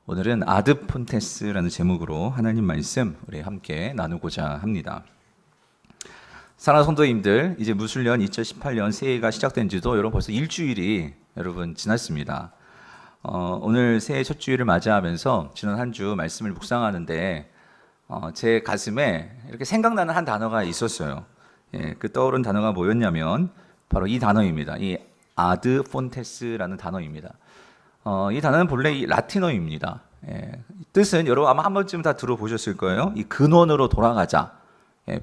오늘은 아드 폰테스라는 제목으로 하나님 말씀 우리 함께 나누고자 합니다. 사랑하는 성도님들, 이제 무술년 2018년 새해가 시작된 지도 여러분 벌써 일주일이 여러분 지났습니다. 오늘 새해 첫 주일을 맞이하면서 지난 한 주 말씀을 묵상하는데 제 가슴에 이렇게 생각나는 한 단어가 있었어요. 그 떠오른 단어가 뭐였냐면 바로 이 단어입니다. 이 아드 폰테스라는 단어입니다. 이 단어는 본래 이 라틴어입니다. 뜻은 여러분 아마 한 번쯤 다 들어보셨을 거예요. 이 근원으로 돌아가자,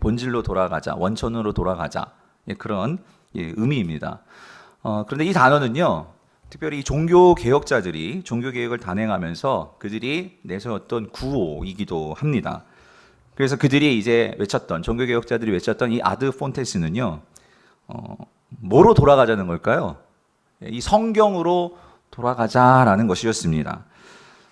본질로 돌아가자, 원천으로 돌아가자, 그런 의미입니다. 그런데 이 단어는요, 특별히 이 종교 개혁자들이 종교 개혁을 단행하면서 그들이 내세웠던 구호이기도 합니다. 그래서 그들이 이제 외쳤던, 종교 개혁자들이 외쳤던 이 아드 폰테스는요, 뭐로 돌아가자는 걸까요? 이 성경으로 돌아가자라는 것이었습니다.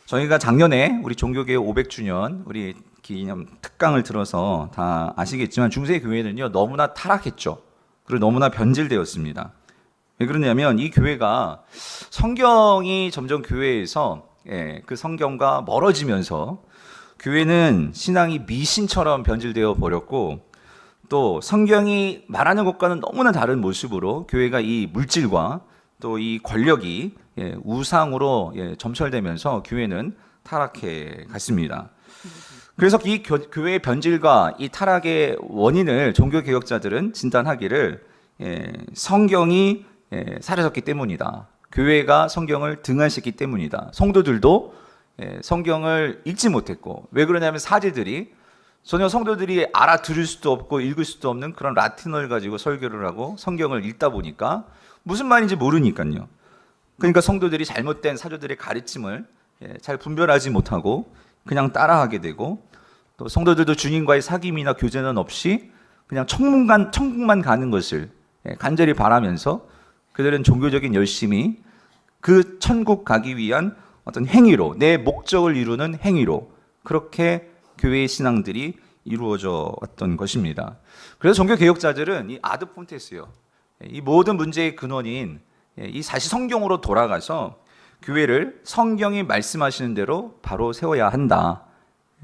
저희가 작년에 우리 종교개혁 500주년 우리 기념 특강을 들어서 다 아시겠지만 중세 교회는요 너무나 타락했죠. 그리고 너무나 변질되었습니다. 왜 그러냐면 이 교회가 성경이 점점 교회에서 그 성경과 멀어지면서 교회는 신앙이 미신처럼 변질되어 버렸고, 또 성경이 말하는 것과는 너무나 다른 모습으로 교회가 이 물질과 또 이 권력이 우상으로 점철되면서 교회는 타락해 갔습니다. 그래서 이 교회의 변질과 이 타락의 원인을 종교개혁자들은 진단하기를 성경이 사라졌기 때문이다. 교회가 성경을 등한시켰기 때문이다. 성도들도 성경을 읽지 못했고, 왜 그러냐면 사제들이 전혀 성도들이 알아들을 수도 없고 읽을 수도 없는 그런 라틴어를 가지고 설교를 하고 성경을 읽다 보니까 무슨 말인지 모르니까요. 그러니까 성도들이 잘못된 사도들의 가르침을 잘 분별하지 못하고 그냥 따라하게 되고, 또 성도들도 주님과의 사귐이나 교제는 없이 그냥 천국만 가는 것을 간절히 바라면서 그들은 종교적인 열심이 그 천국 가기 위한 어떤 행위로, 내 목적을 이루는 행위로 그렇게 교회의 신앙들이 이루어져 왔던 것입니다. 그래서 종교개혁자들은 이 아드 폰테스요, 이 모든 문제의 근원인 이 사실 성경으로 돌아가서 교회를 성경이 말씀하시는 대로 바로 세워야 한다.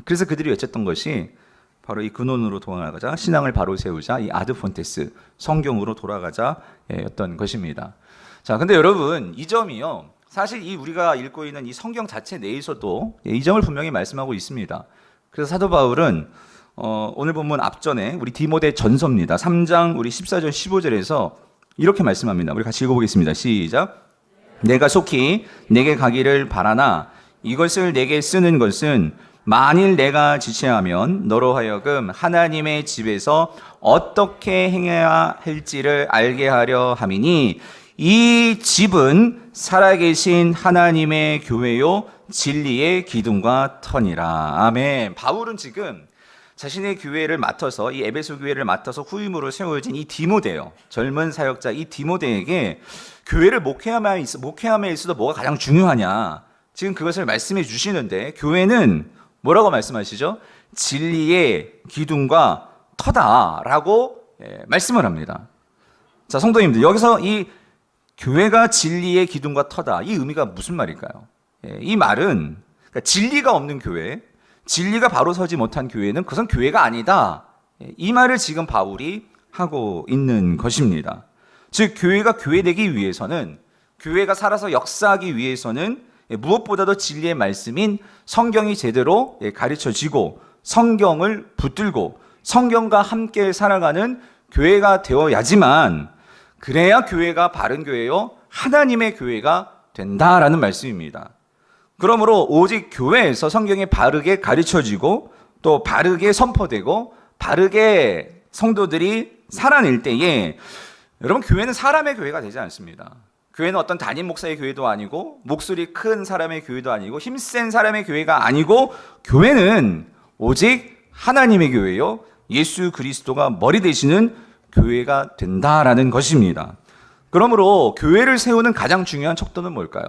그래서 그들이 외쳤던 것이 바로 이 근원으로 돌아가자, 신앙을 바로 세우자, 이 아드 폰테스, 성경으로 돌아가자 였던 것입니다. 자, 근데 여러분 이 점이요, 사실 이 우리가 읽고 있는 이 성경 자체 내에서도 이 점을 분명히 말씀하고 있습니다. 그래서 사도 바울은 오늘 본문 앞전에 우리 디모데 전서입니다. 3장 우리 14절 15절에서 이렇게 말씀합니다. 우리 같이 읽어보겠습니다. 시작. 내가 속히 내게 가기를 바라나 이것을 내게 쓰는 것은 만일 내가 지체하면 너로 하여금 하나님의 집에서 어떻게 행해야 할지를 알게 하려 함이니 이 집은 살아계신 하나님의 교회요 진리의 기둥과 터니라. 아멘. 바울은 지금 자신의 교회를 맡아서, 이 에베소 교회를 맡아서 후임으로 세워진 이 디모데요, 젊은 사역자 이 디모데에게 교회를 목회함에 있어도 뭐가 가장 중요하냐, 지금 그것을 말씀해 주시는데, 교회는 뭐라고 말씀하시죠? 진리의 기둥과 터다라고 말씀을 합니다. 자, 성도님들, 여기서 이 교회가 진리의 기둥과 터다, 이 의미가 무슨 말일까요? 이 말은 그러니까 진리가 없는 교회, 진리가 바로 서지 못한 교회는 그것은 교회가 아니다, 이 말을 지금 바울이 하고 있는 것입니다. 즉 교회가 교회되기 위해서는, 교회가 살아서 역사하기 위해서는 무엇보다도 진리의 말씀인 성경이 제대로 가르쳐지고 성경을 붙들고 성경과 함께 살아가는 교회가 되어야지만, 그래야 교회가 바른 교회요 하나님의 교회가 된다라는 말씀입니다. 그러므로 오직 교회에서 성경이 바르게 가르쳐지고 또 바르게 선포되고 바르게 성도들이 살아낼 때에, 여러분 교회는 사람의 교회가 되지 않습니다. 교회는 어떤 담임 목사의 교회도 아니고 목소리 큰 사람의 교회도 아니고 힘센 사람의 교회가 아니고, 교회는 오직 하나님의 교회요 예수 그리스도가 머리 되시는 교회가 된다라는 것입니다. 그러므로 교회를 세우는 가장 중요한 척도는 뭘까요?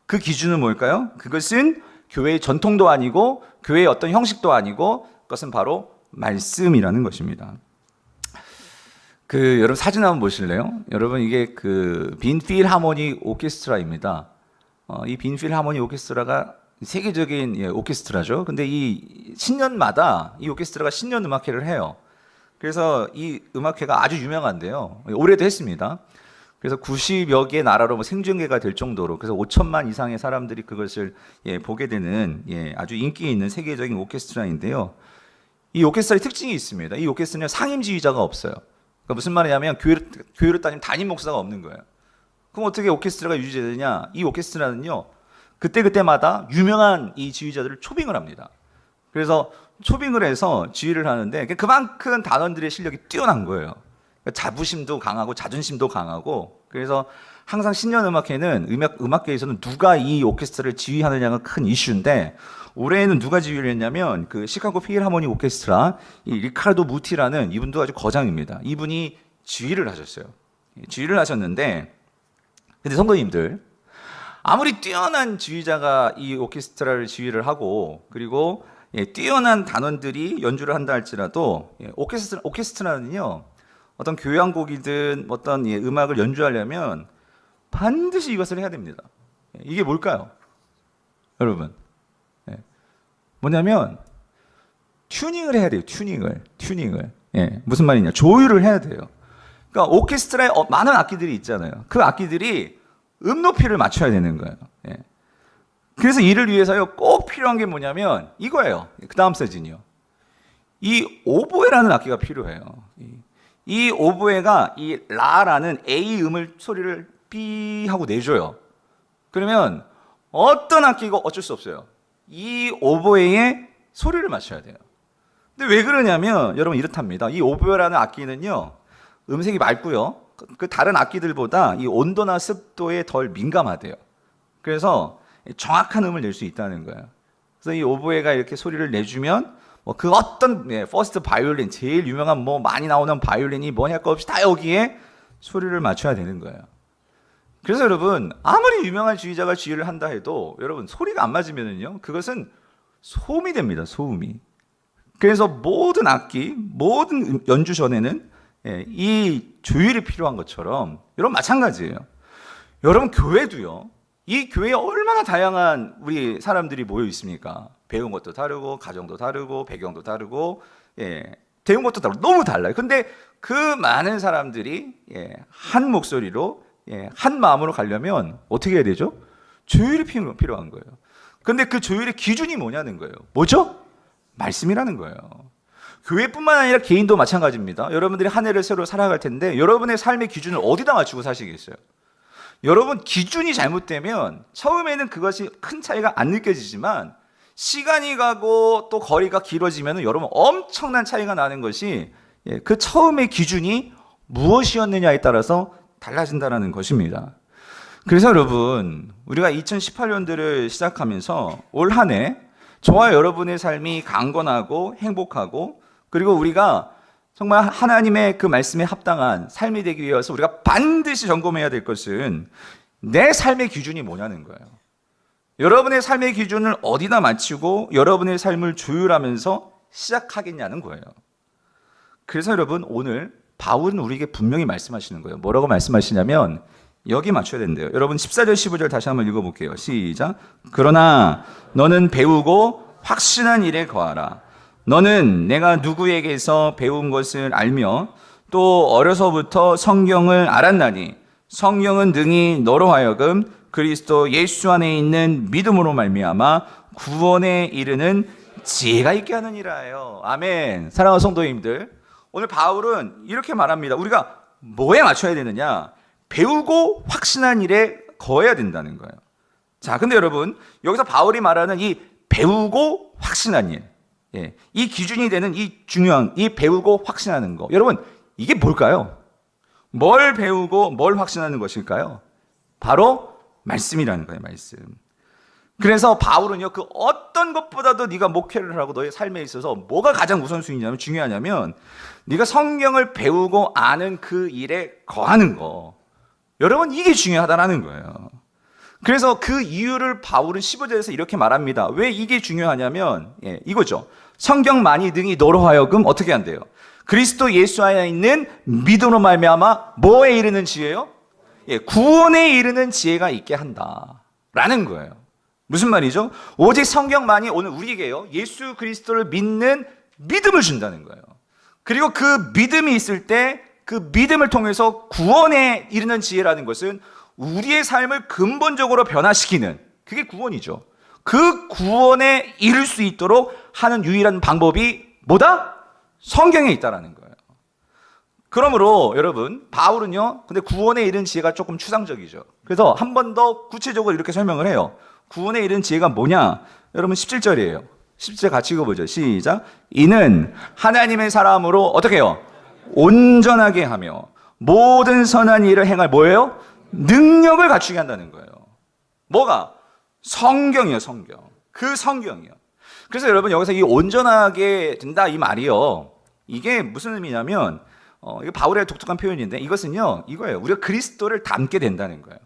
그 기준은 뭘까요? 그것은 교회의 전통도 아니고 교회의 어떤 형식도 아니고, 그것은 바로 말씀이라는 것입니다. 여러분 사진 한번 보실래요? 여러분 이게 빈필하모니 오케스트라입니다. 이 빈필하모니 오케스트라가 세계적인 오케스트라죠. 근데 이 신년마다 이 오케스트라가 신년 음악회를 해요. 그래서 이 음악회가 아주 유명한데요. 올해도 했습니다. 그래서 90여 개 나라로 생중계가 될 정도로, 그래서 5천만 이상의 사람들이 그것을 보게 되는 아주 인기 있는 세계적인 오케스트라인데요. 이 오케스트라의 특징이 있습니다. 이 오케스트라는 상임 지휘자가 없어요. 그러니까 무슨 말이냐면 교회를 다니면 담임 목사가 없는 거예요. 그럼 어떻게 오케스트라가 유지되느냐? 이 오케스트라는요, 그때마다 유명한 이 지휘자들을 초빙을 합니다. 그래서 초빙을 해서 지휘를 하는데 그만큼 단원들의 실력이 뛰어난 거예요. 자부심도 강하고 자존심도 강하고, 그래서 항상 신년음악회는 음악계에서는 누가 이 오케스트라를 지휘하느냐가 큰 이슈인데, 올해는 누가 지휘를 했냐면 그 시카고 필하모닉 오케스트라 이 리카르도 무티라는 이분도 아주 거장입니다. 이분이 지휘를 하셨어요. 지휘를 하셨는데, 근데 성도님들, 아무리 뛰어난 지휘자가 이 오케스트라를 지휘를 하고, 그리고 뛰어난 단원들이 연주를 한다 할지라도 오케스트라는요, 어떤 교향곡이든 어떤 음악을 연주하려면 반드시 이것을 해야 됩니다. 이게 뭘까요? 여러분, 뭐냐면 튜닝을 해야 돼요. 튜닝을. 무슨 말이냐? 조율을 해야 돼요. 그러니까 오케스트라에 많은 악기들이 있잖아요. 그 악기들이 음 높이를 맞춰야 되는 거예요. 그래서 이를 위해서요, 꼭 필요한 게 뭐냐면 이거예요. 그 다음 사진이요. 이 오보에라는 악기가 필요해요. 이 오보에가 이 라라는 A 소리를 삐 하고 내줘요. 그러면 어떤 악기가 어쩔 수 없어요. 이 오보에의 소리를 맞춰야 돼요. 근데 왜 그러냐면 여러분 이렇답니다. 이 오보에라는 악기는요, 음색이 맑고요, 그 다른 악기들보다 이 온도나 습도에 덜 민감하대요. 그래서 정확한 음을 낼 수 있다는 거예요. 그래서 이 오보에가 이렇게 소리를 내주면 그 어떤 퍼스트 바이올린, 제일 유명한 많이 나오는 바이올린이 뭐냐 거 없이 다 여기에 소리를 맞춰야 되는 거예요. 그래서 여러분, 아무리 유명한 지휘자가 지휘를 한다 해도 여러분 소리가 안 맞으면은요, 그것은 소음이 됩니다. 소음이. 그래서 모든 악기, 모든 연주 전에는 이 조율이 필요한 것처럼 여러분 마찬가지예요. 여러분 교회도요. 이 교회에 얼마나 다양한 우리 사람들이 모여 있습니까? 배운 것도 다르고, 가정도 다르고, 배경도 다르고, 배운 것도 다르고, 너무 달라요. 근데 그 많은 사람들이 한 목소리로, 한 마음으로 가려면 어떻게 해야 되죠? 조율이 필요한 거예요. 근데 그 조율의 기준이 뭐냐는 거예요. 뭐죠? 말씀이라는 거예요. 교회뿐만 아니라 개인도 마찬가지입니다. 여러분들이 한 해를 새로 살아갈 텐데 여러분의 삶의 기준을 어디다 맞추고 사시겠어요? 여러분, 기준이 잘못되면 처음에는 그것이 큰 차이가 안 느껴지지만 시간이 가고 또 거리가 길어지면 여러분 엄청난 차이가 나는 것이 그 처음의 기준이 무엇이었느냐에 따라서 달라진다는 것입니다. 그래서 여러분, 우리가 2018년도를 시작하면서 올 한 해 저와 여러분의 삶이 강건하고 행복하고, 그리고 우리가 정말 하나님의 그 말씀에 합당한 삶이 되기 위해서 우리가 반드시 점검해야 될 것은 내 삶의 기준이 뭐냐는 거예요. 여러분의 삶의 기준을 어디다 맞추고 여러분의 삶을 조율하면서 시작하겠냐는 거예요. 그래서 여러분, 오늘 바울은 우리에게 분명히 말씀하시는 거예요. 뭐라고 말씀하시냐면 여기 맞춰야 된대요. 여러분 14절 15절 다시 한번 읽어볼게요. 시작. 그러나 너는 배우고 확신한 일에 거하라. 너는 내가 누구에게서 배운 것을 알며 또 어려서부터 성경을 알았나니 성경은 능히 너로 하여금 그리스도 예수 안에 있는 믿음으로 말미암아 구원에 이르는 지혜가 있게 하느니라요. 아멘. 사랑하는 성도님들, 오늘 바울은 이렇게 말합니다. 우리가 뭐에 맞춰야 되느냐? 배우고 확신한 일에 거해야 된다는 거예요. 자, 근데 여러분, 여기서 바울이 말하는 이 배우고 확신한 일, 이 기준이 되는 이 중요한 이 배우고 확신하는 거, 여러분 이게 뭘까요? 뭘 배우고 뭘 확신하는 것일까요? 바로 말씀이라는 거예요. 말씀. 그래서 바울은요, 그 어떤 것보다도 네가 목회를 하고 너의 삶에 있어서 뭐가 가장 우선순위냐면 중요하냐면 네가 성경을 배우고 아는 그 일에 거하는 거, 여러분 이게 중요하다라는 거예요. 그래서 그 이유를 바울은 15절에서 이렇게 말합니다. 왜 이게 중요하냐면 이거죠. 성경만이 능히 너로 하여금 어떻게 한대요? 그리스도 예수 안에 있는 믿음으로 말미암아 뭐에 이르는 지혜요? 구원에 이르는 지혜가 있게 한다라는 거예요. 무슨 말이죠? 오직 성경만이 오늘 우리에게요, 예수 그리스도를 믿는 믿음을 준다는 거예요. 그리고 그 믿음이 있을 때 그 믿음을 통해서 구원에 이르는 지혜라는 것은 우리의 삶을 근본적으로 변화시키는, 그게 구원이죠. 그 구원에 이를 수 있도록 하는 유일한 방법이 뭐다? 성경에 있다라는 거예요. 그러므로 여러분, 바울은요, 근데 구원에 이른 지혜가 조금 추상적이죠. 그래서 한 번 더 구체적으로 이렇게 설명을 해요. 구원에 이른 지혜가 뭐냐? 여러분 17절이에요. 17절 같이 읽어보죠. 시작. 이는 하나님의 사람으로 어떻게 해요? 온전하게 하며 모든 선한 일을 행할 뭐예요? 능력을 갖추게 한다는 거예요. 뭐가? 성경이요, 성경. 그 성경이요. 그래서 여러분 여기서 이 온전하게 된다 이 말이요, 이게 무슨 의미냐면 이거 바울의 독특한 표현인데, 이것은요 이거예요. 우리가 그리스도를 닮게 된다는 거예요.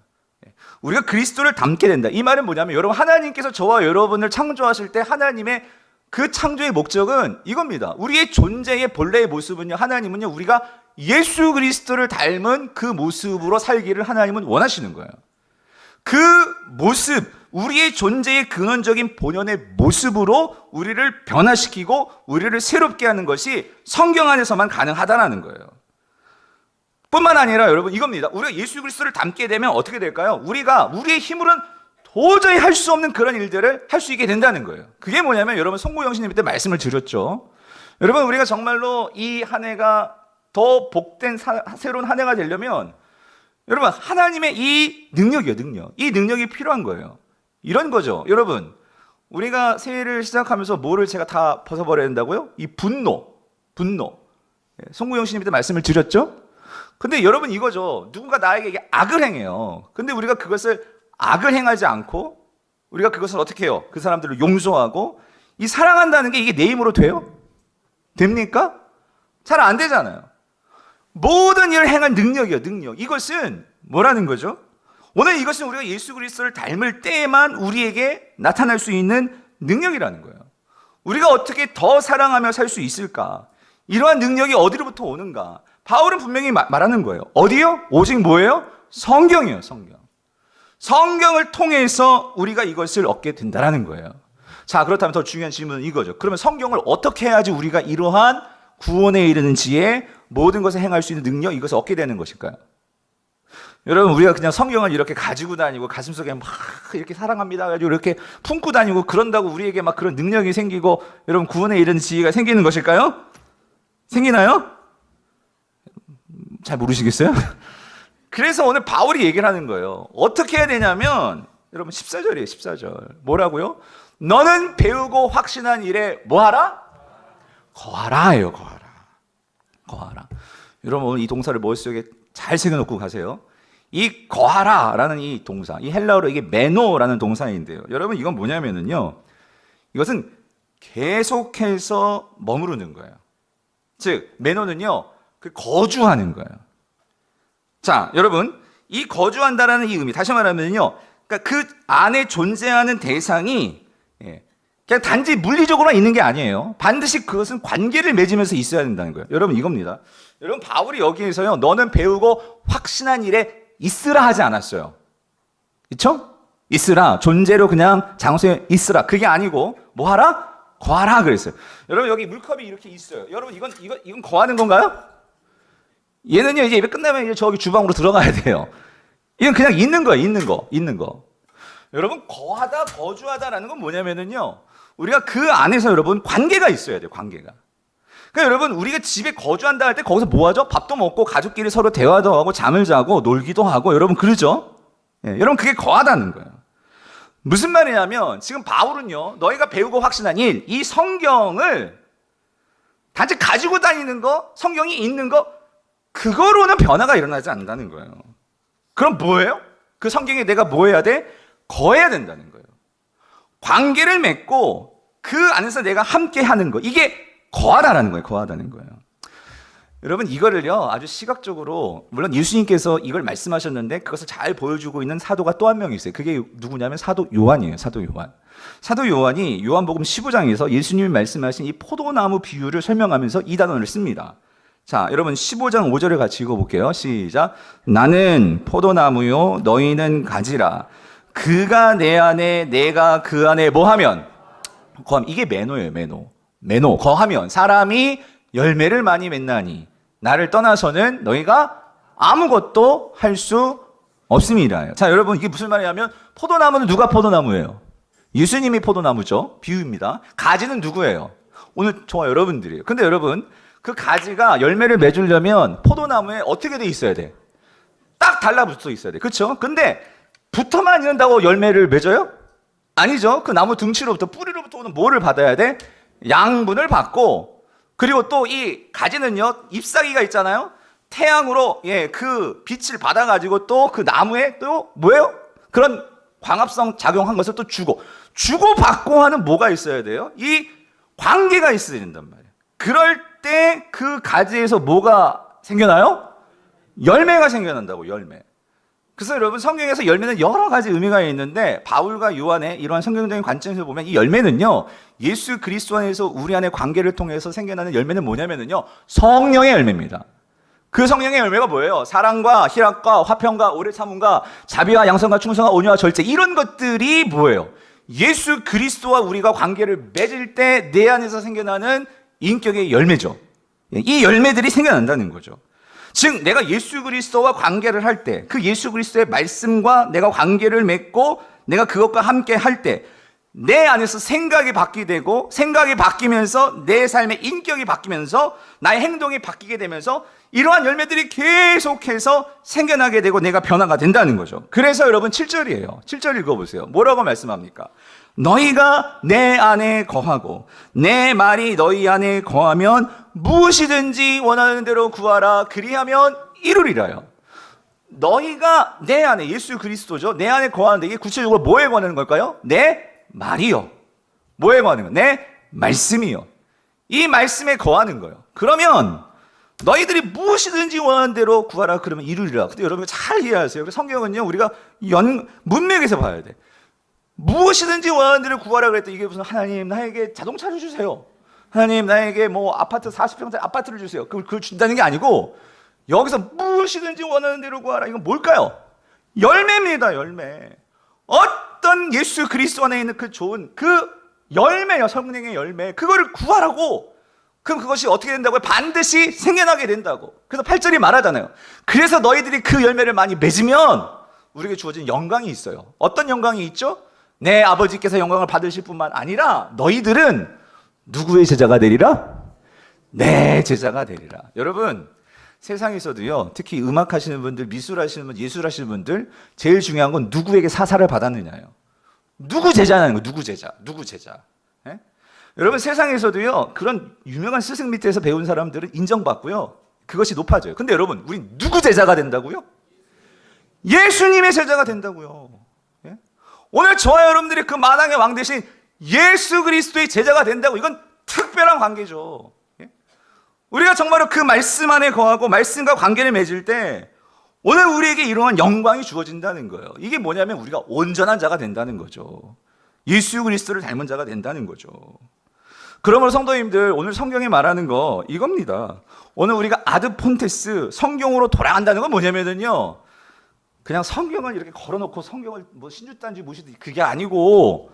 우리가 그리스도를 닮게 된다. 이 말은 뭐냐면, 여러분 하나님께서 저와 여러분을 창조하실 때 하나님의 그 창조의 목적은 이겁니다. 우리의 존재의 본래의 모습은요, 하나님은요 우리가 예수 그리스도를 닮은 그 모습으로 살기를 하나님은 원하시는 거예요. 그 모습, 우리의 존재의 근원적인 본연의 모습으로 우리를 변화시키고 우리를 새롭게 하는 것이 성경 안에서만 가능하다는 거예요. 뿐만 아니라 여러분 이겁니다. 우리가 예수 그리스도를 닮게 되면 어떻게 될까요? 우리가 우리의 힘으로는 도저히 할 수 없는 그런 일들을 할 수 있게 된다는 거예요. 그게 뭐냐면, 여러분 송구영신님 때 말씀을 드렸죠. 여러분 우리가 정말로 이 한 해가 더 복된 새로운 한 해가 되려면 여러분 하나님의 이 능력이요, 능력. 이 능력이 필요한 거예요. 이런 거죠. 여러분 우리가 새해를 시작하면서 뭐를 제가 다 벗어버려야 된다고요? 이 분노. 송구영신님 때 말씀을 드렸죠. 근데 여러분 이거죠. 누군가 나에게 악을 행해요. 근데 우리가 그것을 악을 행하지 않고 우리가 그것을 어떻게 해요? 그 사람들을 용서하고 이 사랑한다는 게 이게 내 힘으로 돼요? 됩니까? 잘 안 되잖아요. 모든 일을 행한 능력이요, 능력. 이것은 뭐라는 거죠? 오늘 이것은 우리가 예수 그리스도를 닮을 때에만 우리에게 나타날 수 있는 능력이라는 거예요. 우리가 어떻게 더 사랑하며 살 수 있을까? 이러한 능력이 어디로부터 오는가? 바울은 분명히 말하는 거예요. 어디요? 오직 뭐예요? 성경이에요, 성경. 성경을 통해서 우리가 이것을 얻게 된다는 거예요. 자, 그렇다면 더 중요한 질문은 이거죠. 그러면 성경을 어떻게 해야지 우리가 이러한 구원에 이르는 지혜, 모든 것을 행할 수 있는 능력, 이것을 얻게 되는 것일까요? 여러분 우리가 그냥 성경을 이렇게 가지고 다니고 가슴속에 막 이렇게 사랑합니다 가지고 이렇게 품고 다니고 그런다고 우리에게 막 그런 능력이 생기고 여러분 구원에 이르는 지혜가 생기는 것일까요? 생기나요? 잘 모르시겠어요? 그래서 오늘 바울이 얘기를 하는 거예요. 어떻게 해야 되냐면 여러분 14절이에요. 14절. 뭐라고요? 너는 배우고 확신한 일에 뭐하라? 거하라예요. 거하라. 여러분 오늘 이 동사를 머릿속에 잘 새겨놓고 가세요. 이 거하라라는 이 동사, 이 헬라어로 이게 메노라는 동사인데요. 여러분 이건 뭐냐면은요, 이것은 계속해서 머무르는 거예요. 즉 메노는요 그 거주하는 거예요. 자, 여러분 이 거주한다라는 이 의미, 다시 말하면요, 그러니까 그 안에 존재하는 대상이 그냥 단지 물리적으로만 있는 게 아니에요. 반드시 그것은 관계를 맺으면서 있어야 된다는 거예요. 여러분 이겁니다. 여러분 바울이 여기에서요, 너는 배우고 확신한 일에 있으라 하지 않았어요. 그렇죠? 있으라, 존재로 그냥 장소에 있으라, 그게 아니고 뭐 하라? 거하라 그랬어요. 여러분 여기 물컵이 이렇게 있어요. 여러분 이건 거하는 건가요? 얘는요 이제 예배 끝나면 이제 저기 주방으로 들어가야 돼요. 이건 그냥 있는 거예요. 있는 거. 여러분 거하다, 거주하다라는 건 뭐냐면은요, 우리가 그 안에서 여러분 관계가 있어야 돼요. 관계가. 그러니까 여러분 우리가 집에 거주한다 할 때 거기서 뭐 하죠? 밥도 먹고 가족끼리 서로 대화도 하고 잠을 자고 놀기도 하고 여러분 그러죠? 여러분 그게 거하다는 거예요. 무슨 말이냐면 지금 바울은요, 너희가 배우고 확신한 일, 이 성경을 단지 가지고 다니는 거, 성경이 있는 거, 그거로는 변화가 일어나지 않는다는 거예요. 그럼 뭐예요? 그 성경에 내가 뭐 해야 돼? 거해야 된다는 거예요. 관계를 맺고 그 안에서 내가 함께 하는 거, 이게 거하다라는 거예요. 거하다는 거예요. 여러분 이거를요 아주 시각적으로, 물론 예수님께서 이걸 말씀하셨는데 그것을 잘 보여주고 있는 사도가 또 한 명 있어요. 그게 누구냐면 사도 요한이에요. 사도 요한. 사도 요한이 요한복음 15장에서 예수님이 말씀하신 이 포도나무 비유를 설명하면서 이 단어를 씁니다. 자, 여러분 15장 5절을 같이 읽어볼게요. 시작. 나는 포도나무요 너희는 가지라. 그가 내 안에 내가 그 안에 뭐하면 거하면. 이게 매노예요. 매노 거하면 사람이 열매를 많이 맺나니 나를 떠나서는 너희가 아무것도 할 수 없음이라. 자, 여러분, 이게 무슨 말이냐면 포도나무는 누가 포도나무예요? 예수님이 포도나무죠. 비유입니다. 가지는 누구예요? 오늘 저와 여러분들이에요. 근데 여러분, 그 가지가 열매를 맺으려면 포도나무에 어떻게 돼 있어야 돼? 딱 달라붙어 있어야 돼. 그렇죠? 근데 붙어만 있는다고 열매를 맺어요? 아니죠. 그 나무 둥치로부터 뿌리로부터 오는 뭐를 받아야 돼? 양분을 받고, 그리고 또 이 가지는요, 잎사귀가 있잖아요. 태양으로 그 빛을 받아가지고 또 그 나무에 또 뭐예요? 그런 광합성 작용한 것을 또 주고받고 하는 뭐가 있어야 돼요? 이 관계가 있어야 된단 말이에요. 그럴 때 그 가지에서 뭐가 생겨나요? 열매가 생겨난다고, 열매. 그래서 여러분, 성경에서 열매는 여러 가지 의미가 있는데 바울과 요한의 이러한 성경적인 관점에서 보면 이 열매는요, 예수 그리스도 안에서 우리 안에 관계를 통해서 생겨나는 열매는 뭐냐면요, 성령의 열매입니다. 그 성령의 열매가 뭐예요? 사랑과 희락과 화평과 오래 참음과 자비와 양선과 충성과 온유와 절제, 이런 것들이 뭐예요? 예수 그리스도와 우리가 관계를 맺을 때 내 안에서 생겨나는 인격의 열매죠. 이 열매들이 생겨난다는 거죠. 즉 내가 예수 그리스도와 관계를 할 때, 그 예수 그리스도의 말씀과 내가 관계를 맺고 내가 그것과 함께 할 때 내 안에서 생각이 바뀌게 되고, 생각이 바뀌면서 내 삶의 인격이 바뀌면서 나의 행동이 바뀌게 되면서 이러한 열매들이 계속해서 생겨나게 되고 내가 변화가 된다는 거죠. 그래서 여러분 7절이에요. 7절 읽어보세요. 뭐라고 말씀합니까? 너희가 내 안에 거하고 내 말이 너희 안에 거하면 무엇이든지 원하는 대로 구하라. 그리하면 이루리라요. 너희가 내 안에, 예수 그리스도죠. 내 안에 거하는데 이게 구체적으로 뭐에 관하는 걸까요? 내 말이요. 뭐에 관하는 거예요? 내 말씀이요. 이 말씀에 거하는 거예요. 그러면 너희들이 무엇이든지 원하는 대로 구하라 그러면 이루리라. 근데 여러분 잘 이해하세요. 성경은요, 우리가 문맥에서 봐야 돼. 무엇이든지 원하는 대로 구하라 그랬더니 이게 무슨 하나님 나에게 자동차를 주세요. 하나님 나에게 뭐 아파트 40평짜리 아파트를 주세요. 그걸 준다는 게 아니고 여기서 무엇이든지 원하는 대로 구하라. 이건 뭘까요? 열매입니다. 열매. 어떤 예수 그리스도 안에 있는 그 좋은 그 열매요. 성령의 열매. 그거를 구하라고. 그럼 그것이 어떻게 된다고요? 반드시 생겨나게 된다고. 그래서 8절이 말하잖아요. 그래서 너희들이 그 열매를 많이 맺으면 우리에게 주어진 영광이 있어요. 어떤 영광이 있죠? 내 아버지께서 영광을 받으실 뿐만 아니라 너희들은 누구의 제자가 되리라? 내 제자가 되리라. 여러분, 세상에서도요, 특히 음악 하시는 분들, 미술 하시는 분들, 예술 하시는 분들, 제일 중요한 건 누구에게 사사를 받았느냐예요. 누구 제자라는 거예요. 누구 제자. 예? 여러분, 세상에서도요, 그런 유명한 스승 밑에서 배운 사람들은 인정받고요, 그것이 높아져요. 근데 여러분, 우린 누구 제자가 된다고요? 예수님의 제자가 된다고요. 예? 오늘 저와 여러분들이 그 만왕의 왕 대신 예수 그리스도의 제자가 된다고. 이건 특별한 관계죠. 예? 우리가 정말로 그 말씀 안에 거하고 말씀과 관계를 맺을 때 오늘 우리에게 이러한 영광이 주어진다는 거예요. 이게 뭐냐면 우리가 온전한 자가 된다는 거죠. 예수 그리스도를 닮은 자가 된다는 거죠. 그러므로 성도님들, 오늘 성경이 말하는 거 이겁니다. 오늘 우리가 아드폰테스, 성경으로 돌아간다는 건 뭐냐면요, 그냥 성경을 이렇게 걸어놓고 성경을 뭐 신주단지 무시든지 그게 아니고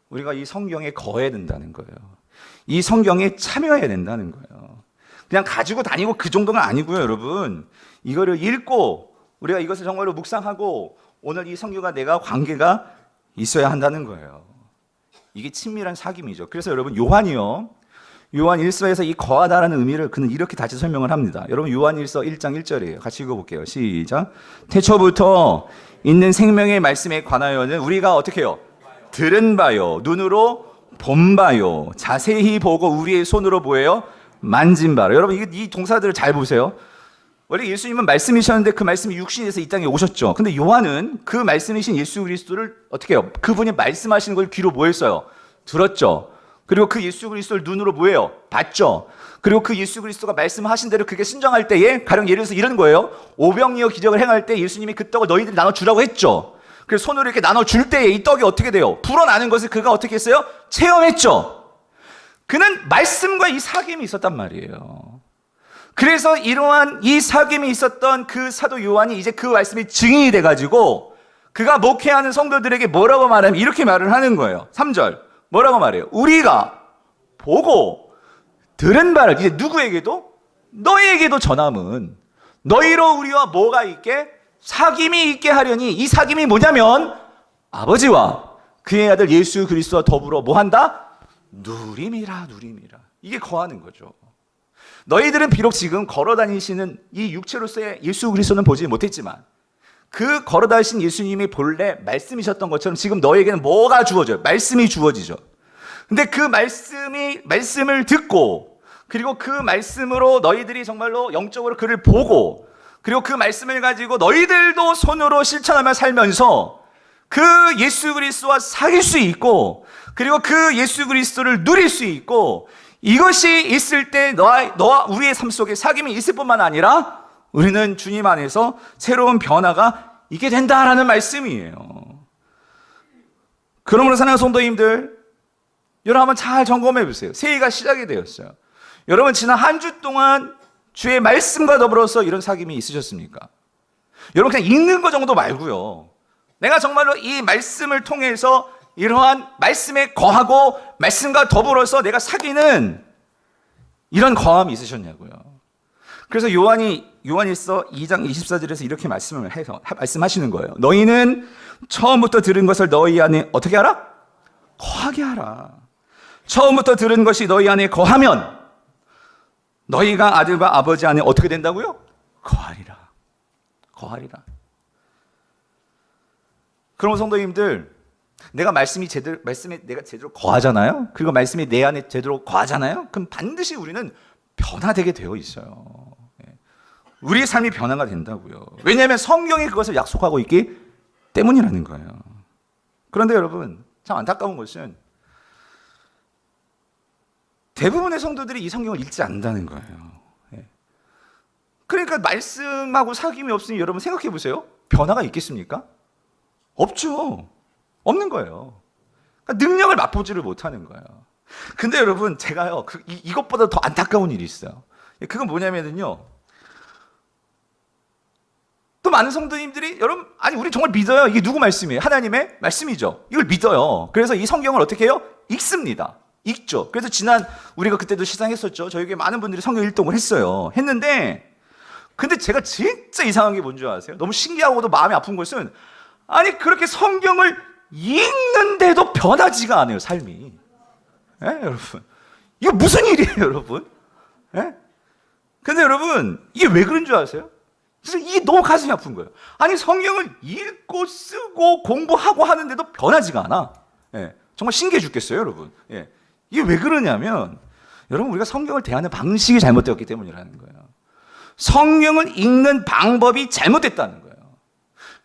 우리가 이 성경에 거해야 된다는 거예요. 이 성경에 참여해야 된다는 거예요. 그냥 가지고 다니고 그 정도가 아니고요, 여러분. 이거를 읽고 우리가 이것을 정말로 묵상하고 오늘 이 성경과 내가 관계가 있어야 한다는 거예요. 이게 친밀한 사귐이죠. 그래서 여러분, 요한 1서에서 이 거하다라는 의미를 그는 이렇게 다시 설명을 합니다. 여러분, 요한 1서 1장 1절이에요. 같이 읽어볼게요. 시작. 태초부터 있는 생명의 말씀에 관하여는 우리가 어떻게 해요? 들은 바요, 눈으로 본 바요, 자세히 보고 우리의 손으로 뭐예요? 만진 바로. 여러분, 이 동사들을 잘 보세요. 원래 예수님은 말씀이셨는데 그 말씀이 육신에서 이 땅에 오셨죠. 근데 요한은 그 말씀이신 예수 그리스도를 어떻게 해요? 그분이 말씀하시는 걸 귀로 뭐 했어요? 들었죠. 그리고 그 예수 그리스도를 눈으로 뭐예요? 봤죠. 그리고 그 예수 그리스도가 말씀하신 대로 그게 순종할 때에, 가령 예를 들어서 이런 거예요. 오병이어 기적을 행할 때 예수님이 그 떡을 너희들이 나눠주라고 했죠. 그래서 손으로 이렇게 나눠줄 때에 이 떡이 어떻게 돼요? 불어나는 것을 그가 어떻게 했어요? 체험했죠. 그는 말씀과 이 사귐이 있었단 말이에요. 그래서 이러한 이 사귐이 있었던 그 사도 요한이 이제 그 말씀이 증인이 돼가지고 그가 목회하는 성도들에게 뭐라고 말하면 이렇게 말을 하는 거예요. 3절 뭐라고 말해요? 우리가 보고 들은 바를 이제 누구에게도? 너희에게도 전함은 너희로 우리와 뭐가 있게? 사귐이 있게 하려니. 이 사귐이 뭐냐면 아버지와 그의 아들 예수 그리스도와 더불어 뭐 한다? 누림이라. 이게 거하는 거죠. 너희들은 비록 지금 걸어다니시는 이 육체로서의 예수 그리스도는 보지 못했지만 그 걸어다니신 예수님이 본래 말씀이셨던 것처럼 지금 너에게는 뭐가 주어져요? 말씀이 주어지죠. 근데 그 말씀을 듣고 그리고 그 말씀으로 너희들이 정말로 영적으로 그를 보고 그리고 그 말씀을 가지고 너희들도 손으로 실천하며 살면서 그 예수 그리스도와 사귈 수 있고 그리고 그 예수 그리스도를 누릴 수 있고 이것이 있을 때 너와 우리의 삶 속에 사귐이 있을 뿐만 아니라 우리는 주님 안에서 새로운 변화가 있게 된다라는 말씀이에요. 그러므로 사랑하는 성도님들, 여러분 한번 잘 점검해 보세요. 새해가 시작이 되었어요. 여러분 지난 한 주 동안 주의 말씀과 더불어서 이런 사귐이 있으셨습니까? 여러분 그냥 읽는 거 정도 말고요. 내가 정말로 이 말씀을 통해서 이러한 말씀에 거하고 말씀과 더불어서 내가 사귀는 이런 거함이 있으셨냐고요. 그래서 요한일서 2장 24절에서 이렇게 말씀하시는 거예요. 너희는 처음부터 들은 것을 너희 안에 어떻게 하라? 거하게 하라. 처음부터 들은 것이 너희 안에 거하면 너희가 아들과 아버지 안에 어떻게 된다고요? 거하리라. 그럼 성도님들, 말씀에 내가 제대로 거하잖아요. 그리고 말씀이 내 안에 제대로 거하잖아요. 그럼 반드시 우리는 변화되게 되어 있어요. 우리의 삶이 변화가 된다고요. 왜냐하면 성경이 그것을 약속하고 있기 때문이라는 거예요. 그런데 여러분, 참 안타까운 것은 대부분의 성도들이 이 성경을 읽지 않는다는 거예요. 그러니까 말씀하고 사귐이 없으니 여러분 생각해 보세요. 변화가 있겠습니까? 없죠. 없는 거예요. 그러니까 능력을 맛보지를 못하는 거예요. 근데 여러분, 제가요, 이것보다 더 안타까운 일이 있어요. 그건 뭐냐면요. 또 많은 성도님들이 여러분, 아니 우리 정말 믿어요. 이게 누구 말씀이에요? 하나님의 말씀이죠. 이걸 믿어요. 그래서 이 성경을 어떻게 해요? 읽습니다. 읽죠. 그래서 우리가 그때도 시상했었죠. 저에게 많은 분들이 성경 일독을 했는데 근데 제가 진짜 이상한 게 뭔지 아세요? 너무 신기하고도 마음이 아픈 것은 아니 그렇게 성경을 읽는데도 변하지가 않아요, 삶이. 여러분, 이거 무슨 일이에요, 여러분? 근데 여러분, 이게 왜 그런 줄 아세요? 그래서 이게 너무 가슴이 아픈 거예요. 아니 성경을 읽고 쓰고 공부하고 하는데도 변하지가 않아. 정말 신기해 죽겠어요, 여러분. 이게 왜 그러냐면 여러분, 우리가 성경을 대하는 방식이 잘못되었기 때문이라는 거예요. 성경을 읽는 방법이 잘못됐다는 거예요.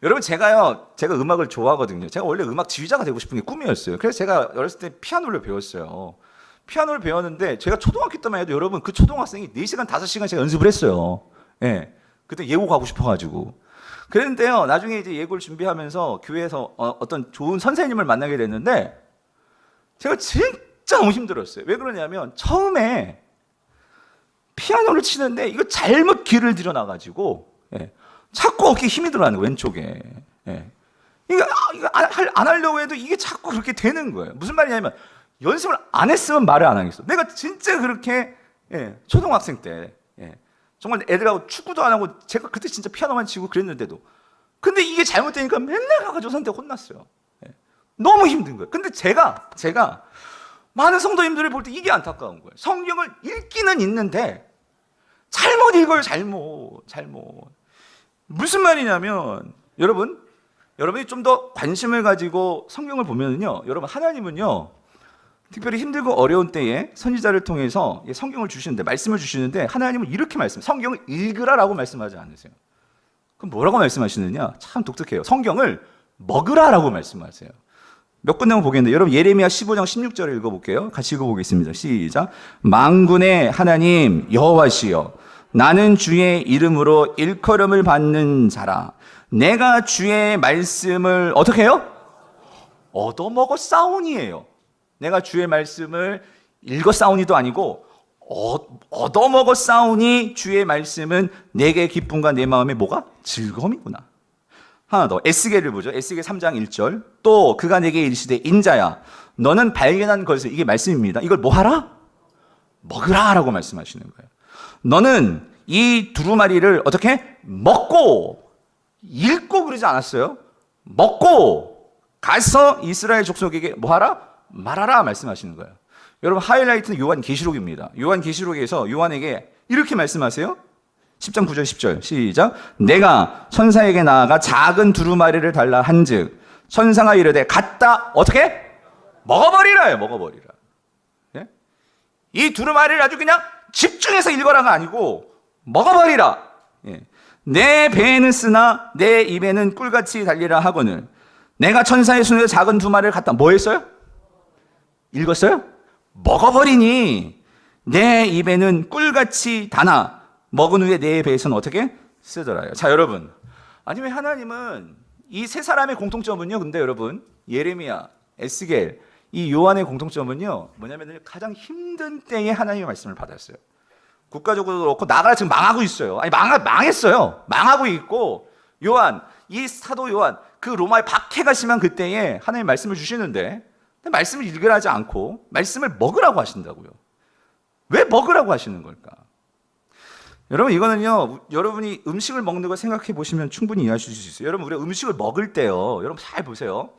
여러분, 제가 음악을 좋아하거든요. 제가 원래 음악 지휘자가 되고 싶은 게 꿈이었어요. 그래서 제가 어렸을 때 피아노를 배웠어요. 피아노를 배웠는데 제가 초등학교 때만 해도 여러분, 그 초등학생이 4시간, 5시간 제가 연습을 했어요. 그때 예고 가고 싶어가지고. 그랬는데요, 나중에 이제 예고를 준비하면서 교회에서 어떤 좋은 선생님을 만나게 됐는데 제가 진짜 너무 힘들었어요. 왜 그러냐면 처음에 피아노를 치는데 이거 잘못 귀를 들여놔가지고 자꾸 어깨에 힘이 들어가는 거예요, 왼쪽에. 이거 안 하려고 해도 이게 자꾸 그렇게 되는 거예요. 무슨 말이냐면 연습을 안 했으면 말을 안 하겠어. 내가 진짜 그렇게 초등학생 때 정말 애들하고 축구도 안 하고 제가 그때 진짜 피아노만 치고 그랬는데도 근데 이게 잘못되니까 맨날 가가지고 선생님한테 혼났어요. 너무 힘든 거예요. 근데 제가 많은 성도님들을 볼 때 이게 안타까운 거예요. 성경을 읽기는 읽는데 잘못 읽어요. 잘못. 무슨 말이냐면 여러분이 좀 더 관심을 가지고 성경을 보면은요, 여러분, 하나님은요 특별히 힘들고 어려운 때에 선지자를 통해서 성경을 주시는데, 말씀을 주시는데 하나님은 이렇게 성경을 읽으라라고 말씀하지 않으세요. 그럼 뭐라고 말씀하시느냐? 참 독특해요. 성경을 먹으라라고 말씀하세요. 몇 군데만 보겠는데, 여러분 예레미야 15장 16절을 읽어볼게요. 같이 읽어보겠습니다. 시작. 만군의 하나님 여호와시여, 나는 주의 이름으로 일컬음을 받는 자라. 내가 주의 말씀을 어떻게 해요? 얻어먹어 싸우니예요. 내가 주의 말씀을 읽어 싸우니도 아니고 얻어먹어 싸우니 주의 말씀은 내게 기쁨과 내 마음에 뭐가? 즐거움이구나. 하나 더. 에스겔을 보죠. 에스겔 3장 1절. 또 그가 내게 이르시되 인자야 너는 발견한 것을, 이게 말씀입니다. 이걸 뭐 하라? 먹으라 라고 말씀하시는 거예요. 너는 이 두루마리를 어떻게? 먹고, 읽고 그러지 않았어요. 먹고 가서 이스라엘 족속에게 뭐 하라? 말하라 말씀하시는 거예요. 여러분 하이라이트는 요한계시록입니다. 요한계시록에서 요한에게 이렇게 말씀하세요. 10장 9절 10절 시작. 내가 천사에게 나아가 작은 두루마리를 달라 한즉 천사가 이르되 갖다 어떻게? 먹어버리라요. 먹어버리라. 예? 이 두루마리를 아주 그냥 집중해서 읽어라가 아니고 먹어버리라. 예. 내 배에는 쓰나 내 입에는 꿀같이 달리라 하거늘 내가 천사의 손에 작은 두 마리를 갖다 뭐 했어요? 읽었어요? 먹어버리니 내 입에는 꿀같이 다나 먹은 후에 내 배에서는 어떻게? 쓰더라요. 자 여러분, 아니 왜 하나님은 이 세 사람의 공통점은요, 근데 여러분 예레미야, 에스겔, 이 요한의 공통점은요 뭐냐면 가장 힘든 때에 하나님의 말씀을 받았어요. 국가적으로 그렇고 나라가 지금 망하고 있어요. 아니 망했어요. 망하고 있고 요한, 이 사도 요한 그 로마에 박해가 심한 그때에 하나님 말씀을 주시는데 말씀을 읽으라 하지 않고 말씀을 먹으라고 하신다고요. 왜 먹으라고 하시는 걸까? 여러분 이거는요, 여러분이 음식을 먹는 걸 생각해 보시면 충분히 이해하실 수 있어요. 여러분 우리가 음식을 먹을 때요, 여러분 잘 보세요.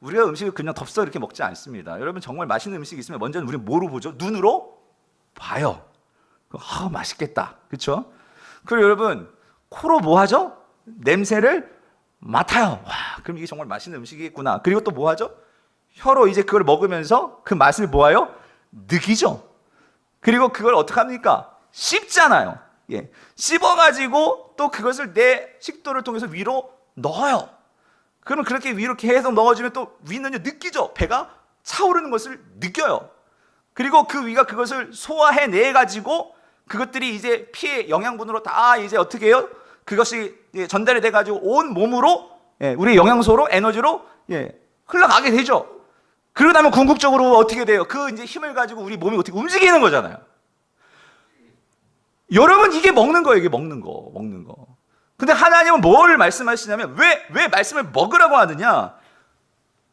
우리가 음식을 그냥 덥석 이렇게 먹지 않습니다. 여러분 정말 맛있는 음식이 있으면 먼저는 우리는 뭐로 보죠? 눈으로 봐요. 맛있겠다. 그렇죠? 그리고 여러분 코로 뭐 하죠? 냄새를 맡아요. 와, 그럼 이게 정말 맛있는 음식이겠구나. 그리고 또 뭐 하죠? 혀로 이제 그걸 먹으면서 그 맛을 뭐해요? 느끼죠. 그리고 그걸 어떻게 합니까? 씹잖아요. 예. 씹어가지고 또 그것을 내 식도를 통해서 위로 넣어요. 그러면 그렇게 위로 계속 넣어주면 또 위는요 느끼죠. 배가 차오르는 것을 느껴요. 그리고 그 위가 그것을 소화해내 가지고 그것들이 이제 피의 영양분으로 다 이제 어떻게 해요? 그것이 전달이 돼 가지고 온 몸으로, 우리 영양소로, 에너지로 흘러가게 되죠. 그러고 나면 궁극적으로 어떻게 돼요? 그 이제 힘을 가지고 우리 몸이 어떻게 움직이는 거잖아요. 여러분 이게 먹는 거예요. 이게 먹는 거. 근데 하나님은 뭘 말씀하시냐면 왜 말씀을 먹으라고 하느냐?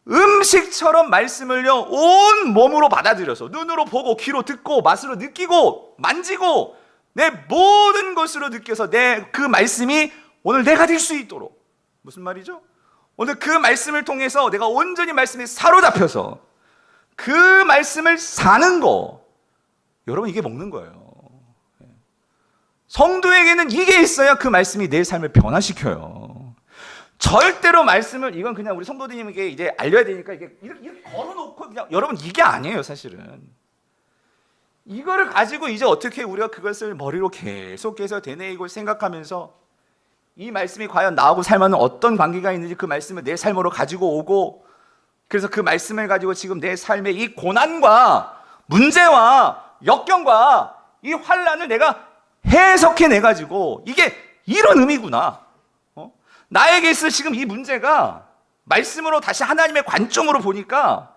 음식처럼 말씀을요 온 몸으로 받아들여서 눈으로 보고 귀로 듣고 맛으로 느끼고 만지고 내 모든 것으로 느껴서 내 그 말씀이 오늘 내가 될 수 있도록. 무슨 말이죠? 오늘 그 말씀을 통해서 내가 온전히 말씀에 사로잡혀서 그 말씀을 사는 거. 여러분 이게 먹는 거예요. 성도에게는 이게 있어야 그 말씀이 내 삶을 변화시켜요. 절대로 말씀을, 이건 그냥 우리 성도님에게 이제 알려야 되니까 이렇게 걸어놓고 그냥, 여러분 이게 아니에요 사실은. 이거를 가지고 이제 어떻게 우리가 그것을 머리로 계속해서 되뇌이고 생각하면서 이 말씀이 과연 나하고 삶과는 어떤 관계가 있는지 그 말씀을 내 삶으로 가지고 오고, 그래서 그 말씀을 가지고 지금 내 삶의 이 고난과 문제와 역경과 이 환난을 내가 해석해내 가지고 이게 이런 의미구나. 나에게 있을 지금 이 문제가 말씀으로 다시 하나님의 관점으로 보니까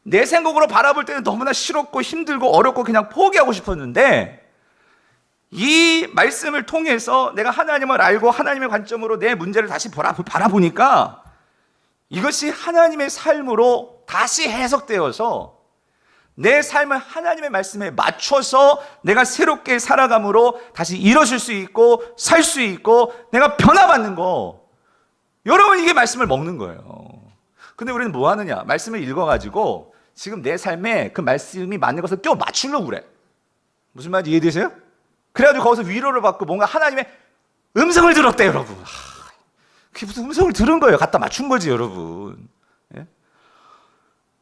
내 생각으로 바라볼 때는 너무나 싫었고 힘들고 어렵고 그냥 포기하고 싶었는데, 이 말씀을 통해서 내가 하나님을 알고 하나님의 관점으로 내 문제를 다시 바라보니까 이것이 하나님의 삶으로 다시 해석되어서 내 삶을 하나님의 말씀에 맞춰서 내가 새롭게 살아감으로 다시 일어설 수 있고 살 수 있고 내가 변화받는 거. 여러분 이게 말씀을 먹는 거예요. 근데 우리는 뭐 하느냐? 말씀을 읽어가지고 지금 내 삶에 그 말씀이 맞는 것을 껴 맞추려고 그래. 무슨 말인지 이해되세요? 그래가지고 거기서 위로를 받고 뭔가 하나님의 음성을 들었대 여러분. 그게 무슨 음성을 들은 거예요? 갖다 맞춘 거지 여러분.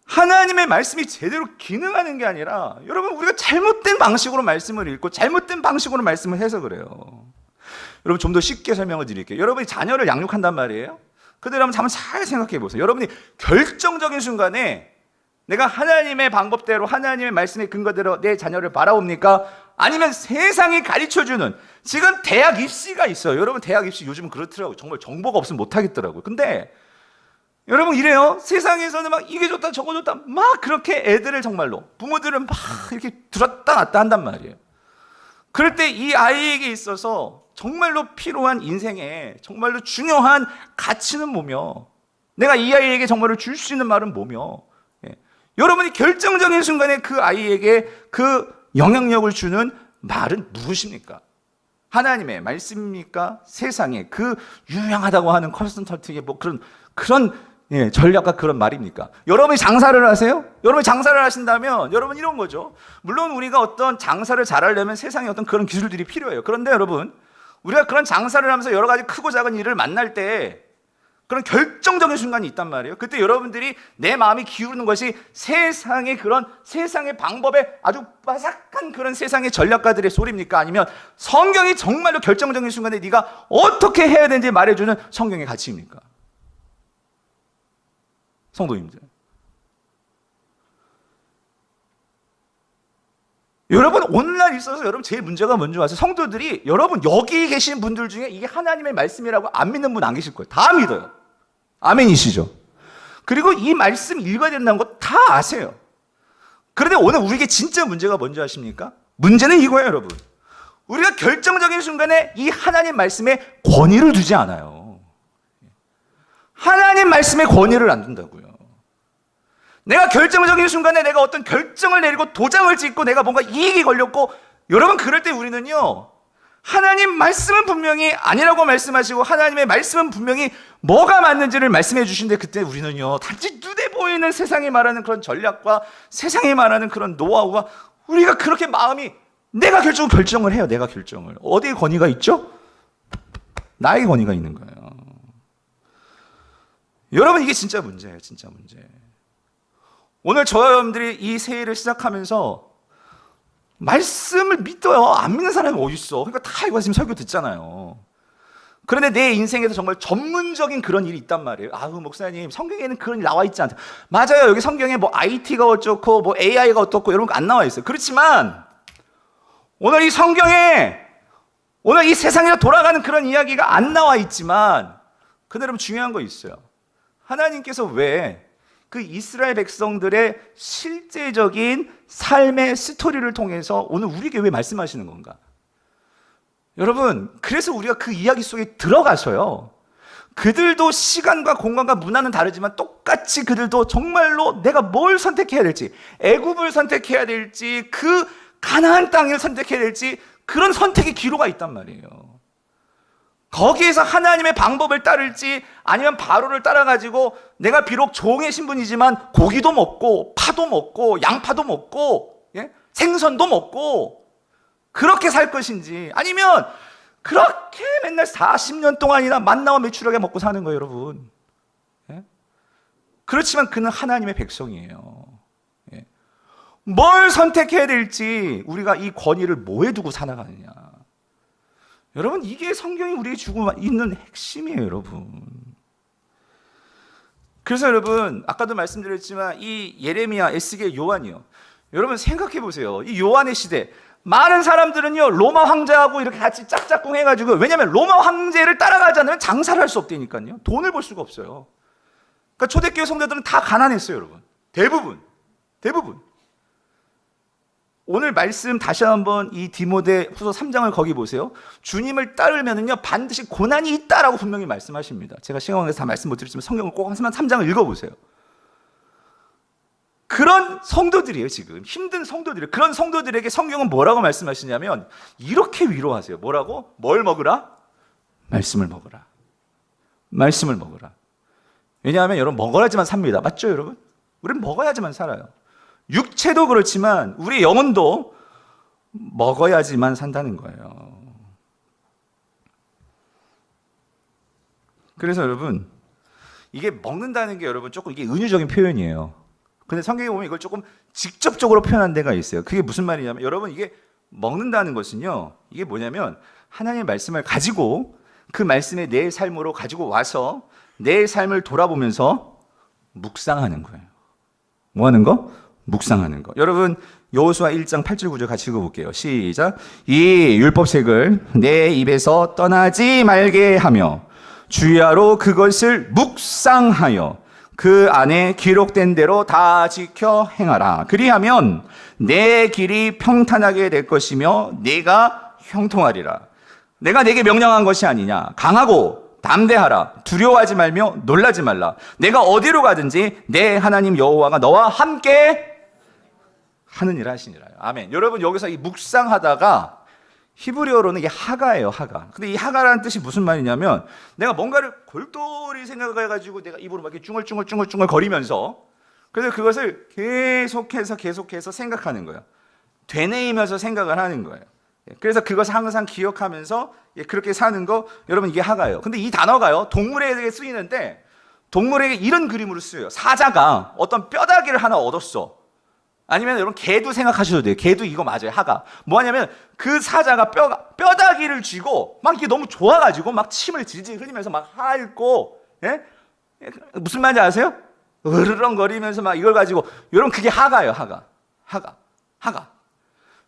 하나님의 말씀이 제대로 기능하는 게 아니라 여러분 우리가 잘못된 방식으로 말씀을 읽고 잘못된 방식으로 말씀을 해서 그래요. 여러분 좀 더 쉽게 설명을 드릴게요. 여러분이 자녀를 양육한단 말이에요. 그대로 한번 잘 생각해 보세요. 여러분이 결정적인 순간에 내가 하나님의 방법대로 하나님의 말씀의 근거대로 내 자녀를 바라옵니까? 아니면 세상이 가르쳐주는, 지금 대학 입시가 있어요. 여러분 대학 입시 요즘은 그렇더라고요. 정말 정보가 없으면 못하겠더라고요. 근데 여러분 이래요. 세상에서는 막 이게 좋다 저거 좋다 막 그렇게 애들을 정말로 부모들은 막 이렇게 들었다 놨다 한단 말이에요. 그럴 때 이 아이에게 있어서 정말로 필요한 인생에 정말로 중요한 가치는 뭐며, 내가 이 아이에게 정말로 줄 수 있는 말은 뭐며, 여러분이 결정적인 순간에 그 아이에게 그 영향력을 주는 말은 무엇입니까? 하나님의 말씀입니까? 세상에 그 유명하다고 하는 컨설턴트의 뭐 그런 전략과 그런 말입니까? 여러분이 장사를 하세요? 여러분이 장사를 하신다면 여러분 이런 거죠. 물론 우리가 어떤 장사를 잘하려면 세상에 어떤 그런 기술들이 필요해요. 그런데 여러분, 우리가 그런 장사를 하면서 여러 가지 크고 작은 일을 만날 때 그런 결정적인 순간이 있단 말이에요. 그때 여러분들이 내 마음이 기울는 것이 세상의 방법에 아주 빠삭한 그런 세상의 전략가들의 소리입니까? 아니면 성경이 정말로 결정적인 순간에 네가 어떻게 해야 되는지 말해주는 성경의 가치입니까? 성도님들, 여러분 오늘날 있어서 여러분 제일 문제가 뭔지 아세요? 성도들이, 여러분 여기 계신 분들 중에 이게 하나님의 말씀이라고 안 믿는 분 안 계실 거예요. 다 믿어요. 아멘이시죠? 그리고 이 말씀 읽어야 된다는 거 다 아세요. 그런데 오늘 우리에게 진짜 문제가 뭔지 아십니까? 문제는 이거예요, 여러분. 우리가 결정적인 순간에 이 하나님 말씀에 권위를 두지 않아요. 하나님 말씀에 권위를 안 둔다고요. 내가 결정적인 순간에 내가 어떤 결정을 내리고 도장을 찍고 내가 뭔가 이익이 걸렸고, 여러분 그럴 때 우리는요, 하나님 말씀은 분명히 아니라고 말씀하시고 하나님의 말씀은 분명히 뭐가 맞는지를 말씀해 주시는데, 그때 우리는요 단지 눈에 보이는 세상이 말하는 그런 전략과 세상이 말하는 그런 노하우와 우리가 그렇게 마음이, 내가 결정을 해요. 내가 결정을. 어디에 권위가 있죠? 나에게 권위가 있는 거예요. 여러분 이게 진짜 문제예요. 진짜 문제. 오늘 저와 여러분들이 이 새해를 시작하면서 말씀을 믿어요. 안 믿는 사람이 어디 있어? 그러니까 다 이거 지금 설교 듣잖아요. 그런데 내 인생에서 정말 전문적인 그런 일이 있단 말이에요. 아우 목사님, 성경에는 그런 일 나와 있지 않다. 맞아요. 여기 성경에 뭐 IT가 어쩌고 뭐 AI가 어떻고 이런 거 안 나와 있어요. 그렇지만 오늘 이 성경에 오늘 이 세상에서 돌아가는 그런 이야기가 안 나와 있지만, 근데 여러분 중요한 거 있어요. 하나님께서 왜 그 이스라엘 백성들의 실제적인 삶의 스토리를 통해서 오늘 우리에게 왜 말씀하시는 건가? 여러분, 그래서 우리가 그 이야기 속에 들어가서요, 그들도 시간과 공간과 문화는 다르지만 똑같이 그들도 정말로 내가 뭘 선택해야 될지, 애굽을 선택해야 될지, 그 가나안 땅을 선택해야 될지, 그런 선택의 기로가 있단 말이에요. 거기에서 하나님의 방법을 따를지 아니면 바로를 따라가지고 내가 비록 종의 신분이지만 고기도 먹고 파도 먹고 양파도 먹고 생선도 먹고 그렇게 살 것인지, 아니면 그렇게 맨날 40년 동안이나 만나와 메추라게 먹고 사는 거예요, 여러분. 그렇지만 그는 하나님의 백성이에요. 뭘 선택해야 될지 우리가 이 권위를 뭐에 두고 살아가느냐. 여러분 이게 성경이 우리에게 주고 있는 핵심이에요, 여러분. 그래서 여러분 아까도 말씀드렸지만 이 예레미야, 에스겔, 요한이요, 여러분 생각해 보세요. 이 요한의 시대 많은 사람들은요 로마 황제하고 이렇게 같이 짝짝꿍 해가지고, 왜냐하면 로마 황제를 따라가지 않으면 장사를 할 수 없다니까요. 돈을 벌 수가 없어요. 그러니까 초대교회 성도들은 다 가난했어요, 여러분. 대부분. 오늘 말씀 다시 한번 이 디모데 후서 3장을 거기 보세요. 주님을 따르면은요 반드시 고난이 있다라고 분명히 말씀하십니다. 제가 시간 관계에서 다 말씀 못 드렸지만 성경을 꼭 한 3장을 읽어보세요. 그런 성도들이에요. 지금 힘든 성도들이에요. 그런 성도들에게 성경은 뭐라고 말씀하시냐면 이렇게 위로하세요. 뭐라고? 뭘 먹으라? 말씀을 먹으라. 말씀을 먹으라. 왜냐하면 여러분 먹어야지만 삽니다. 맞죠, 여러분? 우리는 먹어야지만 살아요. 육체도 그렇지만 우리 영혼도 먹어야지만 산다는 거예요. 그래서 여러분 이게 먹는다는 게 여러분 조금 이게 은유적인 표현이에요. 근데 성경에 보면 이걸 조금 직접적으로 표현한 데가 있어요. 그게 무슨 말이냐면, 여러분 이게 먹는다는 것은요, 이게 뭐냐면 하나님의 말씀을 가지고 그 말씀에 내 삶으로 가지고 와서 내 삶을 돌아보면서 묵상하는 거예요. 뭐 하는 거? 묵상하는 거. 여러분 여호수아 1장 8절 9절 같이 읽어볼게요. 시작. 이 율법책을 내 입에서 떠나지 말게 하며 주야로 그것을 묵상하여 그 안에 기록된 대로 다 지켜 행하라. 그리하면 내 길이 평탄하게 될 것이며 내가 형통하리라. 내가 내게 명령한 것이 아니냐. 강하고 담대하라. 두려워하지 말며 놀라지 말라. 내가 어디로 가든지 내 하나님 여호와가 너와 함께 하느니라 하시니라. 아멘. 여러분 여기서 이 묵상하다가 히브리어로는 이게 하가예요, 하가. 근데 이 하가라는 뜻이 무슨 말이냐면 내가 뭔가를 골똘히 생각해가지고 내가 입으로 막 이렇게 쭝얼쭝얼 거리면서 그래서 그것을 계속해서 생각하는 거예요. 되뇌이면서 생각을 하는 거예요. 그래서 그것을 항상 기억하면서 그렇게 사는 거, 여러분 이게 하가예요. 근데 이 단어가요, 동물에게 쓰이는데 동물에게 이런 그림으로 쓰여요. 사자가 어떤 뼈다귀를 하나 얻었어. 아니면 여러분 개도 생각하셔도 돼요. 개도 이거 맞아요. 하가. 뭐하냐면 그 사자가 뼈다귀를 쥐고 막 이게 너무 좋아가지고 막 침을 질질 흘리면서 막 핥고, 예? 무슨 말인지 아세요? 으르렁거리면서 막 이걸 가지고, 여러분 그게 하가예요. 하가.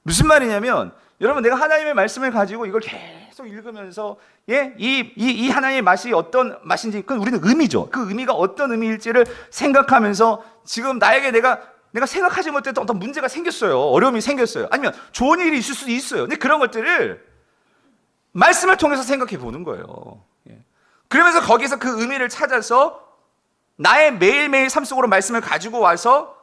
무슨 말이냐면 여러분 내가 하나님의 말씀을 가지고 이걸 계속 읽으면서 이 하나님의 맛이 어떤 맛인지, 그건 우리는 의미죠. 그 의미가 어떤 의미일지를 생각하면서 지금 나에게 내가 생각하지 못했던 어떤 문제가 생겼어요. 어려움이 생겼어요. 아니면 좋은 일이 있을 수도 있어요. 근데 그런 것들을 말씀을 통해서 생각해 보는 거예요. 그러면서 거기서 그 의미를 찾아서 나의 매일매일 삶 속으로 말씀을 가지고 와서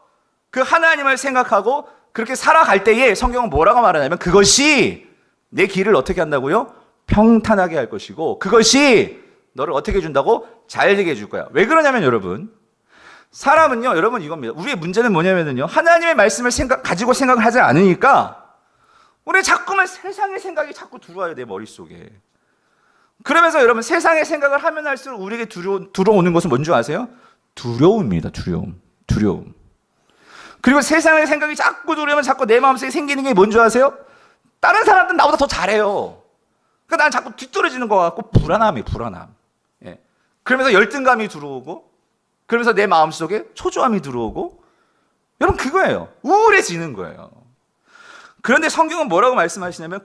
그 하나님을 생각하고 그렇게 살아갈 때에 성경은 뭐라고 말하냐면 그것이 내 길을 어떻게 한다고요? 평탄하게 할 것이고 그것이 너를 어떻게 해준다고? 잘 되게 해줄 거야. 왜 그러냐면 여러분, 사람은요, 여러분 이겁니다. 우리의 문제는 뭐냐면요, 하나님의 말씀을 가지고 생각을 하지 않으니까 우리 자꾸만 세상의 생각이 자꾸 들어와요, 내 머릿속에. 그러면서 여러분 세상의 생각을 하면 할수록 우리에게 들어오는 것은 뭔지 아세요? 두려움입니다. 두려움. 그리고 세상의 생각이 자꾸 들어오면 자꾸 내 마음속에 생기는 게 뭔지 아세요? 다른 사람들은 나보다 더 잘해요. 그러니까 난 자꾸 뒤떨어지는 것 같고 불안함. 그러면서 열등감이 들어오고, 그러면서 내 마음속에 초조함이 들어오고, 여러분 그거예요. 우울해지는 거예요. 그런데 성경은 뭐라고 말씀하시냐면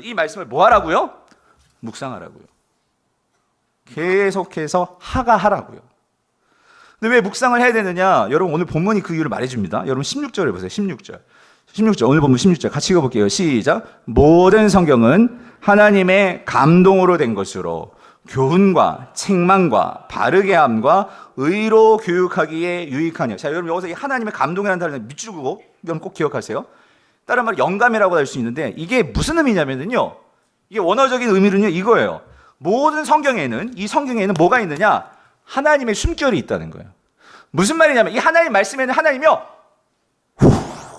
이 말씀을 뭐 하라고요? 묵상하라고요. 계속해서 하라고요. 근데 왜 묵상을 해야 되느냐? 여러분 오늘 본문이 그 이유를 말해줍니다. 여러분 16절을 보세요. 16절 오늘 본문 16절 같이 읽어볼게요. 시작. 모든 성경은 하나님의 감동으로 된 것으로 교훈과 책망과 바르게 함과 의로 교육하기에 유익하냐. 자, 여러분 여기서 이 하나님의 감동이라는 단어를 밑줄고 여러분 꼭 기억하세요. 다른 말로 영감이라고 할 수 있는데 이게 무슨 의미냐면요, 이게 원어적인 의미는요 이거예요. 모든 성경에는, 이 성경에는 뭐가 있느냐? 하나님의 숨결이 있다는 거예요. 무슨 말이냐면 이 하나님 말씀에는 하나님이요 후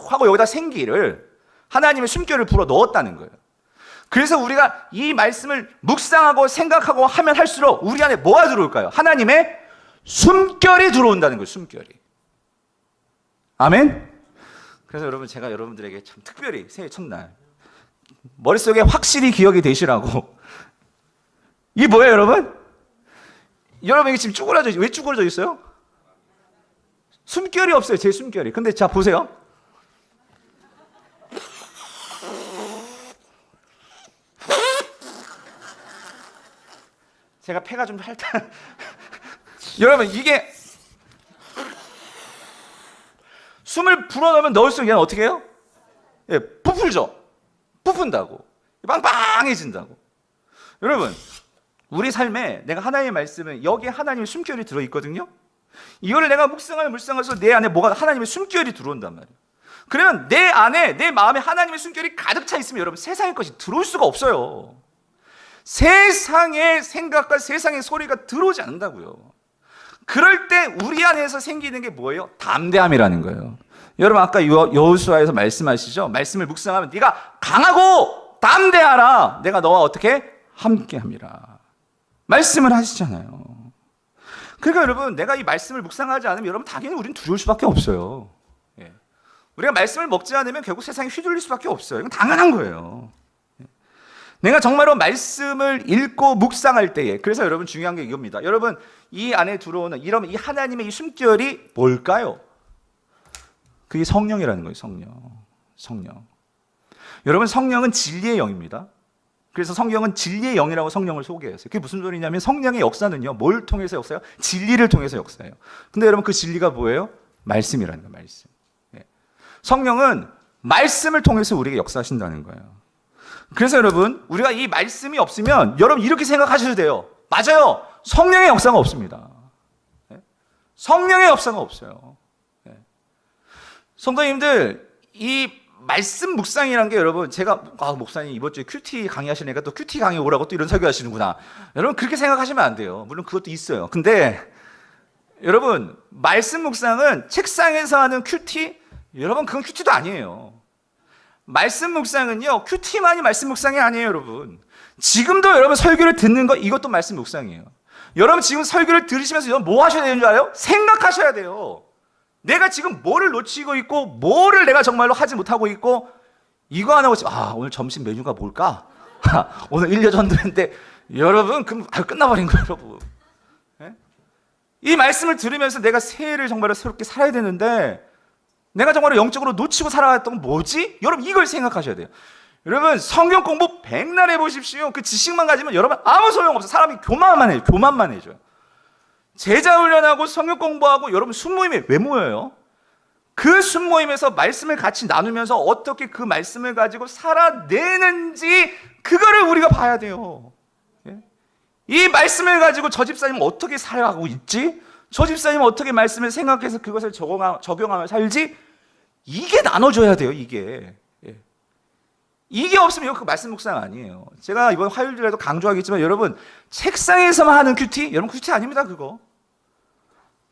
하고 여기다 생기를, 하나님의 숨결을 불어 넣었다는 거예요. 그래서 우리가 이 말씀을 묵상하고 생각하고 하면 할수록 우리 안에 뭐가 들어올까요? 하나님의 숨결이 들어온다는 거예요. 숨결이. 아멘. 그래서 여러분 제가 여러분들에게 참 특별히 새해 첫날 머릿속에 확실히 기억이 되시라고, 이게 뭐예요 여러분? 여러분 이게 지금 왜 쭈그러져 있어요? 숨결이 없어요. 제 숨결이. 근데 자 보세요. 제가 폐가 좀 핥아. 여러분 이게 숨을 불어넣으면 넣을수록 얘는 어떻게 해요? 부풀죠. 부푼다고. 빵빵해진다고. 여러분 우리 삶에 내가 하나님의 말씀은 여기에 하나님의 숨결이 들어있거든요. 이거를 내가 묵상해서 내 안에 뭐가 하나님의 숨결이 들어온단 말이에요. 그러면 내 안에, 내 마음에 하나님의 숨결이 가득 차 있으면 여러분 세상의 것이 들어올 수가 없어요. 세상의 생각과 세상의 소리가 들어오지 않는다고요. 그럴 때 우리 안에서 생기는 게 뭐예요? 담대함이라는 거예요. 여러분 아까 여호수아에서 말씀하시죠? 말씀을 묵상하면 네가 강하고 담대하라. 내가 너와 어떻게? 함께함이라. 말씀을 하시잖아요. 그러니까 여러분 내가 이 말씀을 묵상하지 않으면 여러분 당연히 우리는 두려울 수밖에 없어요. 우리가 말씀을 먹지 않으면 결국 세상에 휘둘릴 수밖에 없어요. 이건 당연한 거예요. 내가 정말로 말씀을 읽고 묵상할 때에, 그래서 여러분 중요한 게 이겁니다. 여러분 이 안에 들어오는 이 하나님의 이 숨결이 뭘까요? 그게 성령이라는 거예요. 성령. 여러분 성령은 진리의 영입니다. 그래서 성경은 진리의 영이라고 성령을 소개했어요. 그게 무슨 소리냐면 성령의 역사는요 뭘 통해서 역사해요? 진리를 통해서 역사해요. 근데 여러분 그 진리가 뭐예요? 말씀이라는 거예요. 말씀. 성령은 말씀을 통해서 우리에게 역사하신다는 거예요. 그래서 여러분, 우리가 이 말씀이 없으면 여러분 이렇게 생각하셔도 돼요. 맞아요. 성령의 역사가 없습니다. 성령의 역사가 없어요. 성도님들, 이 말씀 묵상이라는 게 여러분, 제가 목사님 이번 주에 큐티 강의하시니까 또 큐티 강의 오라고 또 이런 설교 하시는구나. 여러분 그렇게 생각하시면 안 돼요. 물론 그것도 있어요. 근데 여러분, 말씀 묵상은 책상에서 하는 큐티, 여러분 그건 큐티도 아니에요. 말씀 묵상은요, 큐티만이 말씀 묵상이 아니에요, 여러분. 지금도 여러분 설교를 듣는 거, 이것도 말씀 묵상이에요. 여러분 지금 설교를 들으시면서 여러분 뭐 하셔야 되는 줄 알아요? 생각하셔야 돼요. 내가 지금 뭐를 놓치고 있고, 뭐를 내가 정말로 하지 못하고 있고, 이거 안 하고 오늘 점심 메뉴가 뭘까? 오늘 1년 전도 했는데, 여러분 그럼 끝나버린 거예요, 여러분. 이 말씀을 들으면서 내가 새해를 정말로 새롭게 살아야 되는데, 내가 정말로 영적으로 놓치고 살아왔던 건 뭐지? 여러분 이걸 생각하셔야 돼요. 여러분 성경 공부 백날 해보십시오. 그 지식만 가지면 여러분 아무 소용없어요. 사람이 교만만 해줘요. 제자 훈련하고 성경 공부하고 여러분 순모임에 왜 모여요? 그 순모임에서 말씀을 같이 나누면서 어떻게 그 말씀을 가지고 살아내는지 그거를 우리가 봐야 돼요. 이 말씀을 가지고 저 집사님은 어떻게 살아가고 있지? 저 집사님은 어떻게 말씀을 생각해서 그것을 적용하며 살지? 이게 나눠줘야 돼요, 이게. 이게 없으면 그 말씀 묵상 아니에요. 제가 이번 화요일에도 강조하겠지만 여러분, 책상에서만 하는 큐티? 여러분 큐티 아닙니다, 그거.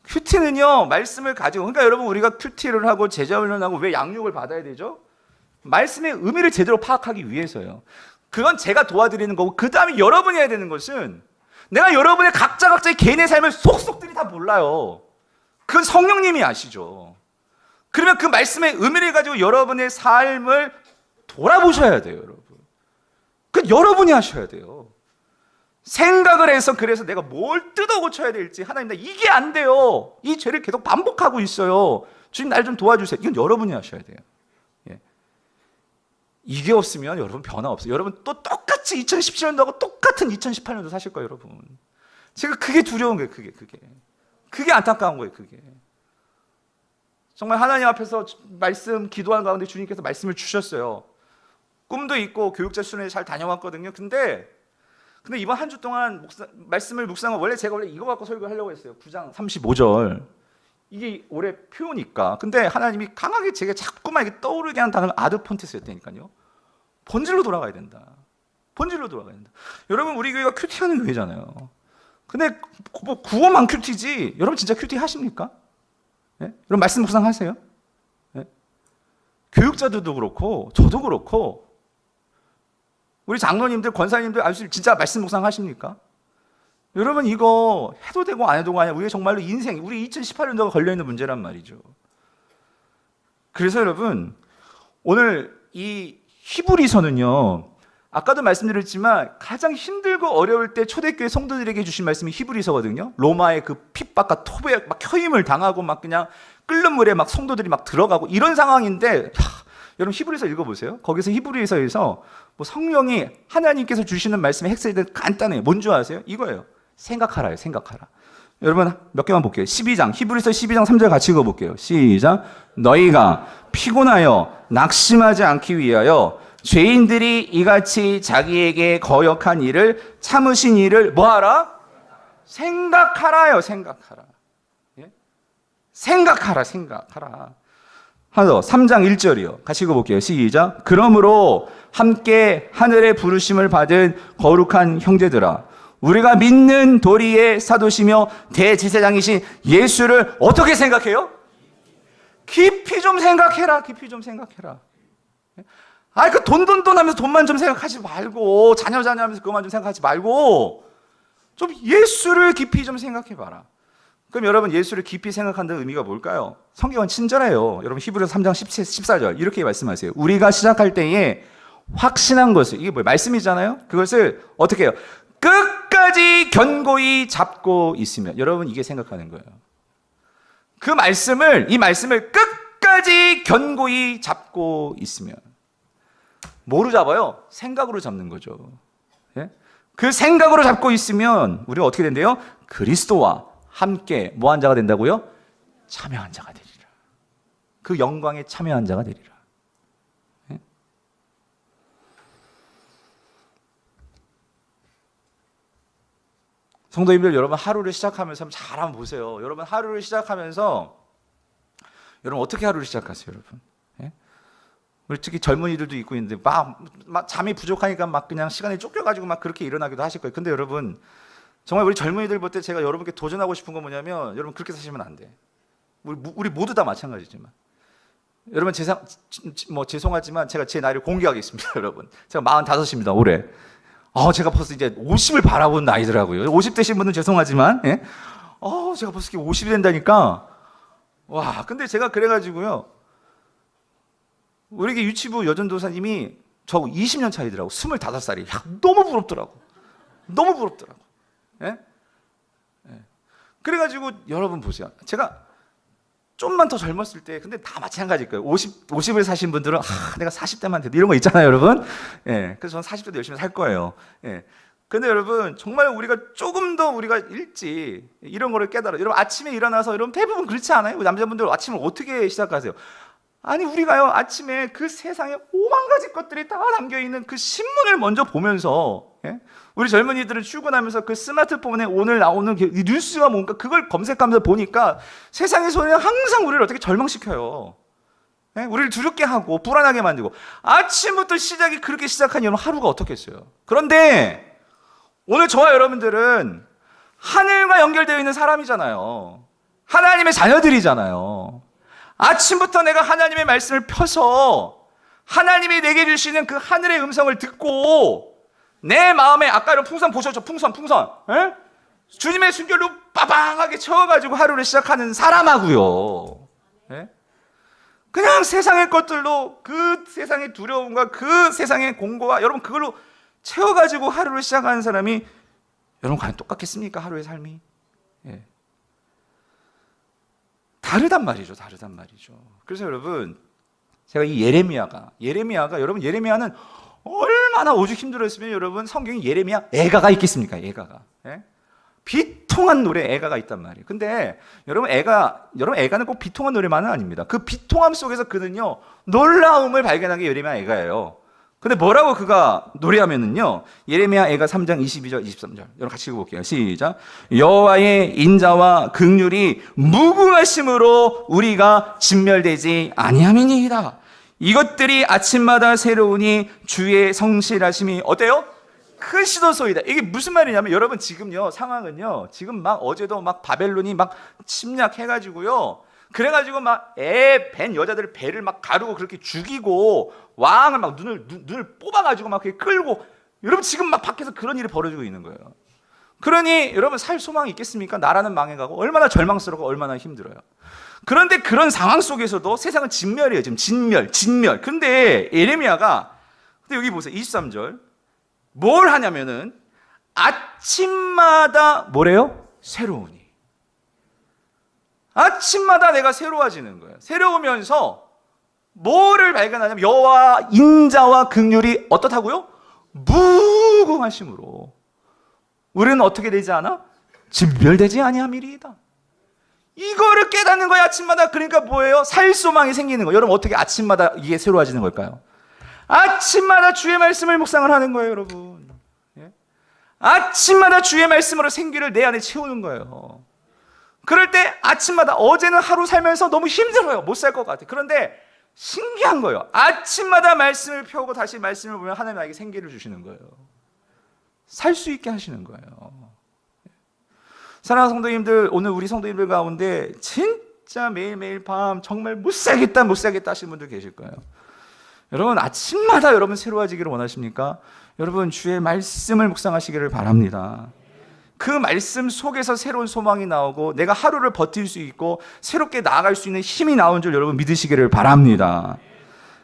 큐티는요, 말씀을 가지고, 그러니까 여러분 우리가 큐티를 하고 제자훈련하고 왜 양육을 받아야 되죠? 말씀의 의미를 제대로 파악하기 위해서요. 그건 제가 도와드리는 거고, 그 다음에 여러분이 해야 되는 것은 내가 여러분의 각자의 개인의 삶을 속속들이 다 몰라요. 그건 성령님이 아시죠. 그러면 그 말씀의 의미를 가지고 여러분의 삶을 돌아보셔야 돼요, 여러분. 그건 여러분이 하셔야 돼요. 생각을 해서 그래서 내가 뭘 뜯어 고쳐야 될지, 하나님 나 이게 안 돼요. 이 죄를 계속 반복하고 있어요. 주님 날 좀 도와주세요. 이건 여러분이 하셔야 돼요. 이게 없으면 여러분 변화 없어요. 여러분 또 똑같이 2017년도하고 똑같은 2018년도 사실 거예요, 여러분. 제가 그게 두려운 거예요, 그게 안타까운 거예요, 그게. 정말 하나님 앞에서 말씀 기도하는 가운데 주님께서 말씀을 주셨어요. 꿈도 있고 교육자 수련회 잘 다녀왔거든요. 근데 이번 한 주 동안 말씀을 묵상하고 원래 이거 갖고 설교하려고 했어요. 9장 35절. 이게 올해 표니까. 근데 하나님이 강하게 제게 자꾸만 이렇게 떠오르게 하는 단어는 아드폰테스였다니까요. 본질로 돌아가야 된다. 여러분 우리 교회가 큐티하는 교회잖아요. 근데 뭐 구호만 큐티지 여러분 진짜 큐티 하십니까? 여러분 말씀 묵상하세요? 교육자들도 그렇고 저도 그렇고 우리 장로님들 권사님들 진짜 말씀 묵상 하십니까? 여러분 이거 해도 되고 안 해도가 아니라 우리의 정말로 인생, 우리 2018년도가 걸려있는 문제란 말이죠. 그래서 여러분 오늘 이 히브리서는요, 아까도 말씀드렸지만 가장 힘들고 어려울 때 초대교회 성도들에게 주신 말씀이 히브리서거든요. 로마의 그 핍박과 토배 막 혀임을 당하고 막 그냥 끓는 물에 막 성도들이 막 들어가고 이런 상황인데, 여러분 히브리서 읽어보세요. 거기서 히브리서에서 뭐 성령이 하나님께서 주시는 말씀의 핵심이 간단해요. 뭔지 아세요? 이거예요. 생각하라요. 여러분 몇 개만 볼게요. 12장 히브리서 12장 3절 같이 읽어볼게요. 시작. 너희가 피곤하여 낙심하지 않기 위하여 죄인들이 이같이 자기에게 거역한 일을 참으신 일을 뭐하라? 생각하라요. 생각하라. 하나 더 3장 1절이요. 같이 읽어볼게요. 시작. 그러므로 함께 하늘의 부르심을 받은 거룩한 형제들아, 우리가 믿는 도리의 사도시며 대제사장이신 예수를 어떻게 생각해요? 깊이 좀 생각해라. 그 돈 하면서 돈만 좀 생각하지 말고, 자녀 하면서 그것만 좀 생각하지 말고 좀 예수를 깊이 좀 생각해봐라. 그럼 여러분 예수를 깊이 생각한다는 의미가 뭘까요? 성경은 친절해요. 여러분 히브리서 3장 14절 이렇게 말씀하세요. 우리가 시작할 때에 확신한 것을, 이게 뭐예요? 말씀이잖아요. 그것을 어떻게 해요? 끝까지 견고히 잡고 있으면, 여러분 이게 생각하는 거예요. 이 말씀을 끝까지 견고히 잡고 있으면, 뭐로 잡아요? 생각으로 잡는 거죠. 그 생각으로 잡고 있으면 우리가 어떻게 된대요? 그리스도와 함께 뭐한 자가 된다고요? 참여한 자가 되리라. 그 영광에 참여한 자가 되리라. 성도님들, 여러분 하루를 시작하면서 잘 한번 보세요. 여러분 하루를 시작하면서 여러분 어떻게 하루를 시작하세요, 여러분? 예? 우리 특히 젊은이들도 있고 있는데 막 잠이 부족하니까 막 그냥 시간에 쫓겨가지고 막 그렇게 일어나기도 하실 거예요. 근데 여러분 정말 우리 젊은이들 볼 때 제가 여러분께 도전하고 싶은 건 뭐냐면, 여러분 그렇게 사시면 안 돼. 우리 모두 다 마찬가지지만, 여러분 죄송하지만 제가 제 나이를 공개하겠습니다. 여러분 제가 45입니다 올해. 제가 벌써 이제 50을 바라본 나이더라고요. 50 되신 분은 죄송하지만, 예? 제가 벌써 50이 된다니까. 와, 근데 제가 그래가지고요, 우리 유치부 여전도사님이 저 20년 차이더라고. 25살이. 너무 부럽더라고. 너무 부럽더라고. 예? 예. 그래가지고 여러분 보세요. 제가 좀만 더 젊었을 때, 근데 다 마찬가지일 거예요. 50을 사신 분들은 내가 40대만 돼도 이런 거 있잖아요, 여러분. 예. 그래서 저는 40대도 열심히 살 거예요. 예. 근데 여러분 정말 우리가 조금 더 우리가 일찍 이런 거를 깨달아. 여러분 아침에 일어나서, 여러분 대부분 그렇지 않아요? 남자분들 아침을 어떻게 시작하세요? 아니 우리가요 아침에 그 세상에 5만 가지 것들이 다 담겨있는 그 신문을 먼저 보면서, 예? 우리 젊은이들은 출근하면서 그 스마트폰에 오늘 나오는 뉴스가 뭔가 그걸 검색하면서 보니까 세상에서는 항상 우리를 어떻게 절망시켜요. 예? 우리를 두렵게 하고 불안하게 만들고, 아침부터 시작이 그렇게 시작한 여러분 하루가 어떻겠어요? 그런데 오늘 저와 여러분들은 하늘과 연결되어 있는 사람이잖아요. 하나님의 자녀들이잖아요. 아침부터 내가 하나님의 말씀을 펴서 하나님이 내게 주시는 그 하늘의 음성을 듣고, 내 마음에 아까 이런 풍선 보셨죠? 풍선. 예? 주님의 순결로 빠방하게 채워가지고 하루를 시작하는 사람하고요. 예? 그냥 세상의 것들로, 그 세상의 두려움과 그 세상의 공고와 여러분 그걸로 채워가지고 하루를 시작하는 사람이, 여러분 과연 똑같겠습니까? 하루의 삶이. 예. 다르단 말이죠. 그래서 여러분 제가 이 예레미야가 여러분 예레미야는 얼마나 오죽 힘들었으면 여러분 성경에 예레미야 애가가 있겠습니까? 애가가. 예? 비통한 노래 애가가 있단 말이에요. 근데 여러분 애가는 꼭 비통한 노래만은 아닙니다. 그 비통함 속에서 그는요 놀라움을 발견한 게 예레미야 애가예요. 근데 뭐라고 그가 노래하면은요, 예레미야 애가 3장 22절 23절 여러분 같이 읽어볼게요. 시작. 여호와의 인자와 긍휼이 무궁하심으로 우리가 진멸되지 아니함이니이다. 이것들이 아침마다 새로우니 주의 성실하심이 어때요? 크시도소이다. 이게 무슨 말이냐면, 여러분 지금요 상황은요, 지금 막 어제도 막 바벨론이 막 침략해가지고요, 그래가지고 막 벤 여자들 배를 막 가르고 그렇게 죽이고, 왕을 막 눈을 뽑아가지고 막 끌고, 여러분 지금 막 밖에서 그런 일이 벌어지고 있는 거예요. 그러니 여러분 살 소망이 있겠습니까? 나라는 망해가고 얼마나 절망스럽고 얼마나 힘들어요. 그런데 그런 상황 속에서도 세상은 진멸이에요. 지금 진멸. 근데 예레미야가, 근데 여기 보세요. 23절 뭘 하냐면은 아침마다 뭐래요? 새로우니. 아침마다 내가 새로워지는 거예요. 새로우면서 뭐를 발견하냐면 여호와 인자와 긍휼이 어떻다고요? 무궁하심으로 우리는 어떻게 되지 않아? 진멸되지 아니함이리이다. 이거를 깨닫는 거예요. 아침마다. 그러니까 뭐예요? 살 소망이 생기는 거예요. 여러분 어떻게 아침마다 이게 새로워지는 걸까요? 아침마다 주의 말씀을 묵상을 하는 거예요, 여러분. 예? 아침마다 주의 말씀으로 생기를 내 안에 채우는 거예요. 그럴 때 아침마다, 어제는 하루 살면서 너무 힘들어요. 못 살 것 같아. 그런데 신기한 거예요. 아침마다 말씀을 펴고 다시 말씀을 보면 하나님 나에게 생기를 주시는 거예요. 살 수 있게 하시는 거예요. 사랑하는 성도님들, 오늘 우리 성도님들 가운데 진짜 매일매일 밤 정말 못 살겠다 하시는 분들 계실 거예요. 여러분 아침마다 여러분 새로워지기를 원하십니까? 여러분 주의 말씀을 묵상하시기를 바랍니다. 그 말씀 속에서 새로운 소망이 나오고 내가 하루를 버틸 수 있고 새롭게 나아갈 수 있는 힘이 나온 줄 여러분 믿으시기를 바랍니다.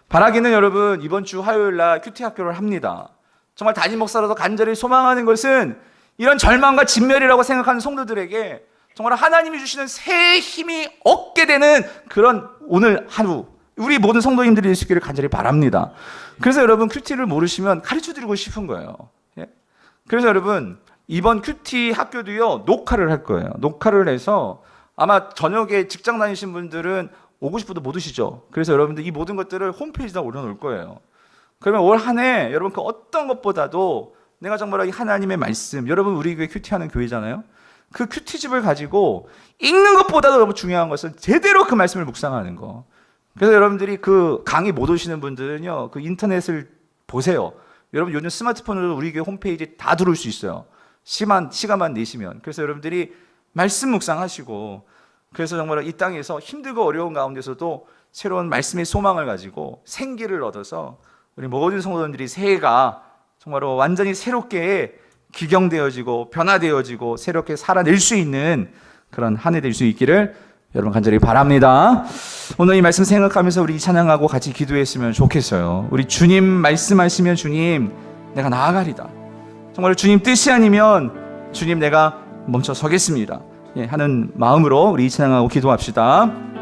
바라기는 여러분 이번 주 화요일 날 큐티 학교를 합니다. 정말 담임 목사로서 간절히 소망하는 것은 이런 절망과 진멸이라고 생각하는 성도들에게 정말 하나님이 주시는 새 힘이 얻게 되는 그런 오늘 하루, 우리 모든 성도님들이 되시기를 간절히 바랍니다. 그래서 여러분 큐티를 모르시면 가르쳐드리고 싶은 거예요. 예? 그래서 여러분 이번 큐티 학교도요 녹화를 할 거예요. 녹화를 해서 아마 저녁에 직장 다니신 분들은 오고 싶어도 못 오시죠. 그래서 여러분들 이 모든 것들을 홈페이지에다 올려놓을 거예요. 그러면 올 한 해 여러분 그 어떤 것보다도 내가 정말 이 하나님의 말씀, 여러분 우리 교회 큐티하는 교회잖아요. 그 큐티집을 가지고 읽는 것보다도 너무 중요한 것은 제대로 그 말씀을 묵상하는 거. 그래서 여러분들이 그 강의 못 오시는 분들은요, 그 인터넷을 보세요. 여러분 요즘 스마트폰으로 우리 교회 홈페이지 다 들어올 수 있어요. 시간만 내시면. 그래서 여러분들이 말씀 묵상하시고, 그래서 정말 이 땅에서 힘들고 어려운 가운데서도 새로운 말씀의 소망을 가지고 생기를 얻어서 우리 모든 성도님들이 새해가 정말로 완전히 새롭게 기경되어지고 변화되어지고 새롭게 살아낼 수 있는 그런 한 해 될 수 있기를 여러분 간절히 바랍니다. 오늘 이 말씀 생각하면서 우리 찬양하고 같이 기도했으면 좋겠어요. 우리 주님 말씀하시면 주님 내가 나아가리다. 정말 주님 뜻이 아니면 주님 내가 멈춰 서겠습니다. 하는 마음으로 우리 찬양하고 기도합시다.